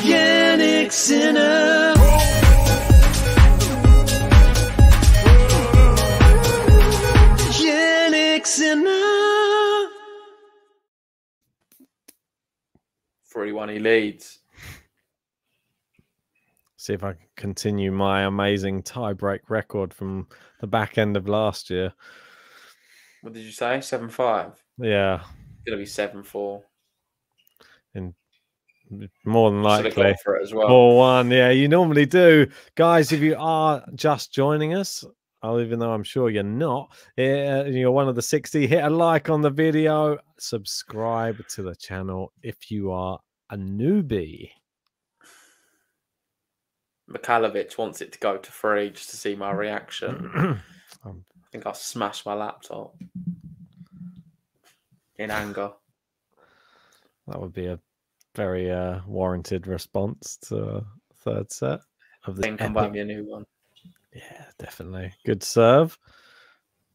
Jannik Sinner. Jannik Sinner. 3-1 he leads. See if I can continue my amazing tie-break record from the back end of last year. What did you say? 7-5? Yeah. It's going to be 7-4. And more than likely. Gone for it as well. 4-1. Yeah, you normally do. Guys, if you are just joining us, even though I'm sure you're not, you're one of the 60, hit a like on the video. Subscribe to the channel if you are a newbie. Mikhailovic wants it to go to 3 just to see my reaction. I think I'll smash my laptop in anger. That would be a very warranted response to a third set of the. Then come buy me a new one. Yeah, definitely. Good serve.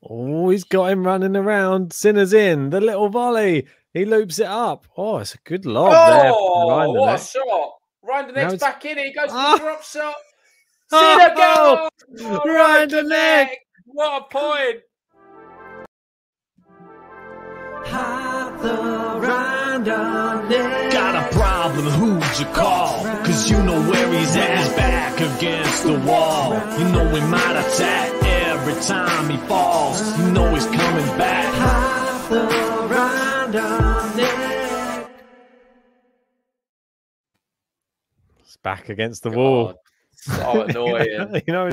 Oh, he's got him running around. Sinner's in. The little volley. He loops it up. Oh, it's a good lob there. Oh, what a shot. Rinderknech's back in. He goes for the drop shot. Sinner go! Rinderknech! What a point. Got a problem, who'd you call? Cause you know where he's at. He's back against the wall. You know he might attack every time he falls. You know he's coming back. It's back against the wall. So annoying. You know,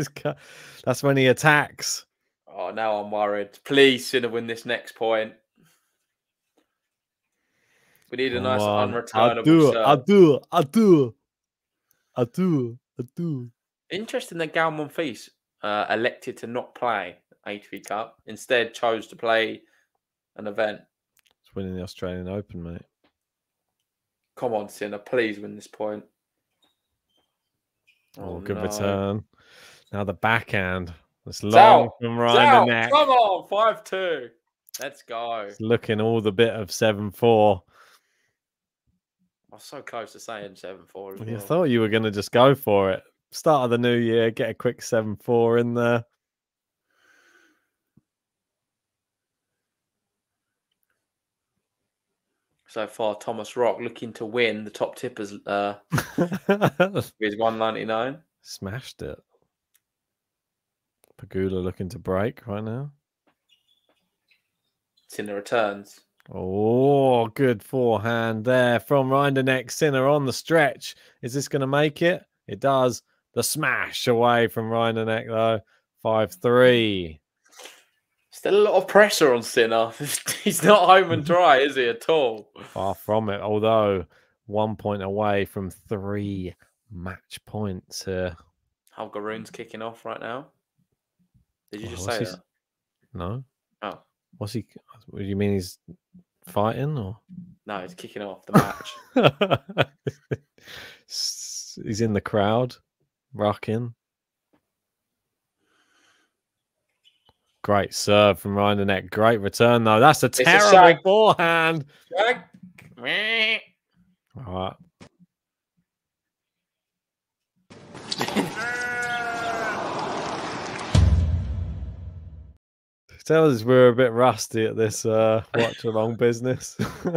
that's when he attacks. Oh, now I'm worried. Please, Sinner, win this next point. We need a nice unreturnable serve. I do. Interesting that Gal Monfils elected to not play ATP Cup. Instead, chose to play an event. It's winning the Australian Open, mate. Come on, Sinner. Please win this point. Oh, good return. Now the backhand. It's long from Rinderknech. Come on, 5-2. Let's go. It's looking all the bit of 7-4. I was so close to saying 7-4 as well. You thought you were going to just go for it. Start of the new year, get a quick 7-4 in there. So far, Thomas Rock looking to win the top tippers with 199. Smashed it. Pagula looking to break right now. Sinner returns. Oh, good forehand there from Rinderknech. Sinner on the stretch. Is this going to make it? It does. The smash away from Rinderknech, though. 5-3. Still a lot of pressure on Sinner. He's not home and dry, is he, at all? Far from it, although 1 point away from 3 match points here. Garoon's kicking off right now. Did you just say that? No. Oh. What's he? What do you mean he's fighting or? No, he's kicking off the match. He's in the crowd, rocking. Great serve from Rinderknech. Great return, though. That's a terrible forehand. Shag. All right. Tell us we're a bit rusty at this watch-along business. Just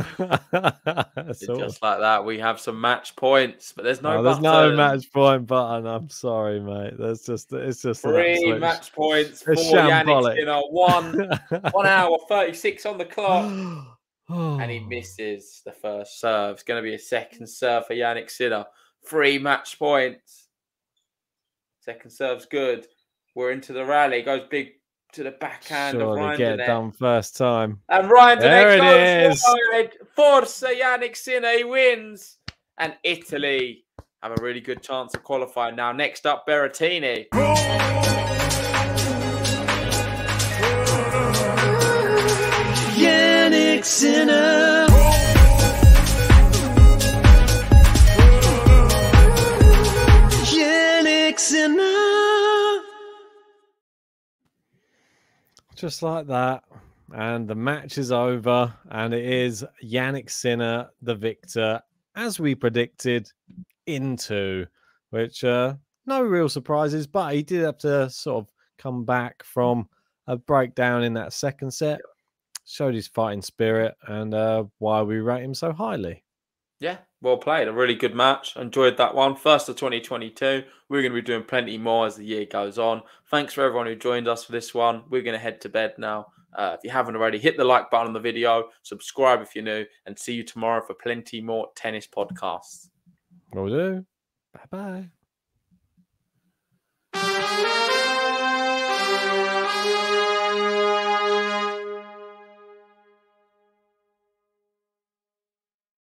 like that, we have some match points, but the's no there's no match point button. I'm sorry, mate. It's just 3 match points for Jannik. You know, 1 hour 36 on the clock, and he misses the first serve. It's going to be a second serve for Jannik Sinner. 3 match points. Second serve's good. We're into the rally. Goes big to the backhand of Rinderknech. Get it done first time. And Rinderknech goes wide. Forza Jannik Sinner, he wins. And Italy have a really good chance of qualifying now. Next up, Berrettini. Jannik Sinner. Jannik Sinner. Just like that. And the match is over. And it is Jannik Sinner, the victor, as we predicted, in 2. Which, no real surprises. But he did have to sort of come back from a breakdown in that second set. Showed his fighting spirit and why we rate him so highly. Yeah, well played. A really good match. Enjoyed that one. First of 2022. We're going to be doing plenty more as the year goes on. Thanks for everyone who joined us for this one. We're going to head to bed now. If you haven't already, hit the like button on the video. Subscribe if you're new. And see you tomorrow for plenty more tennis podcasts. Will do. Bye-bye.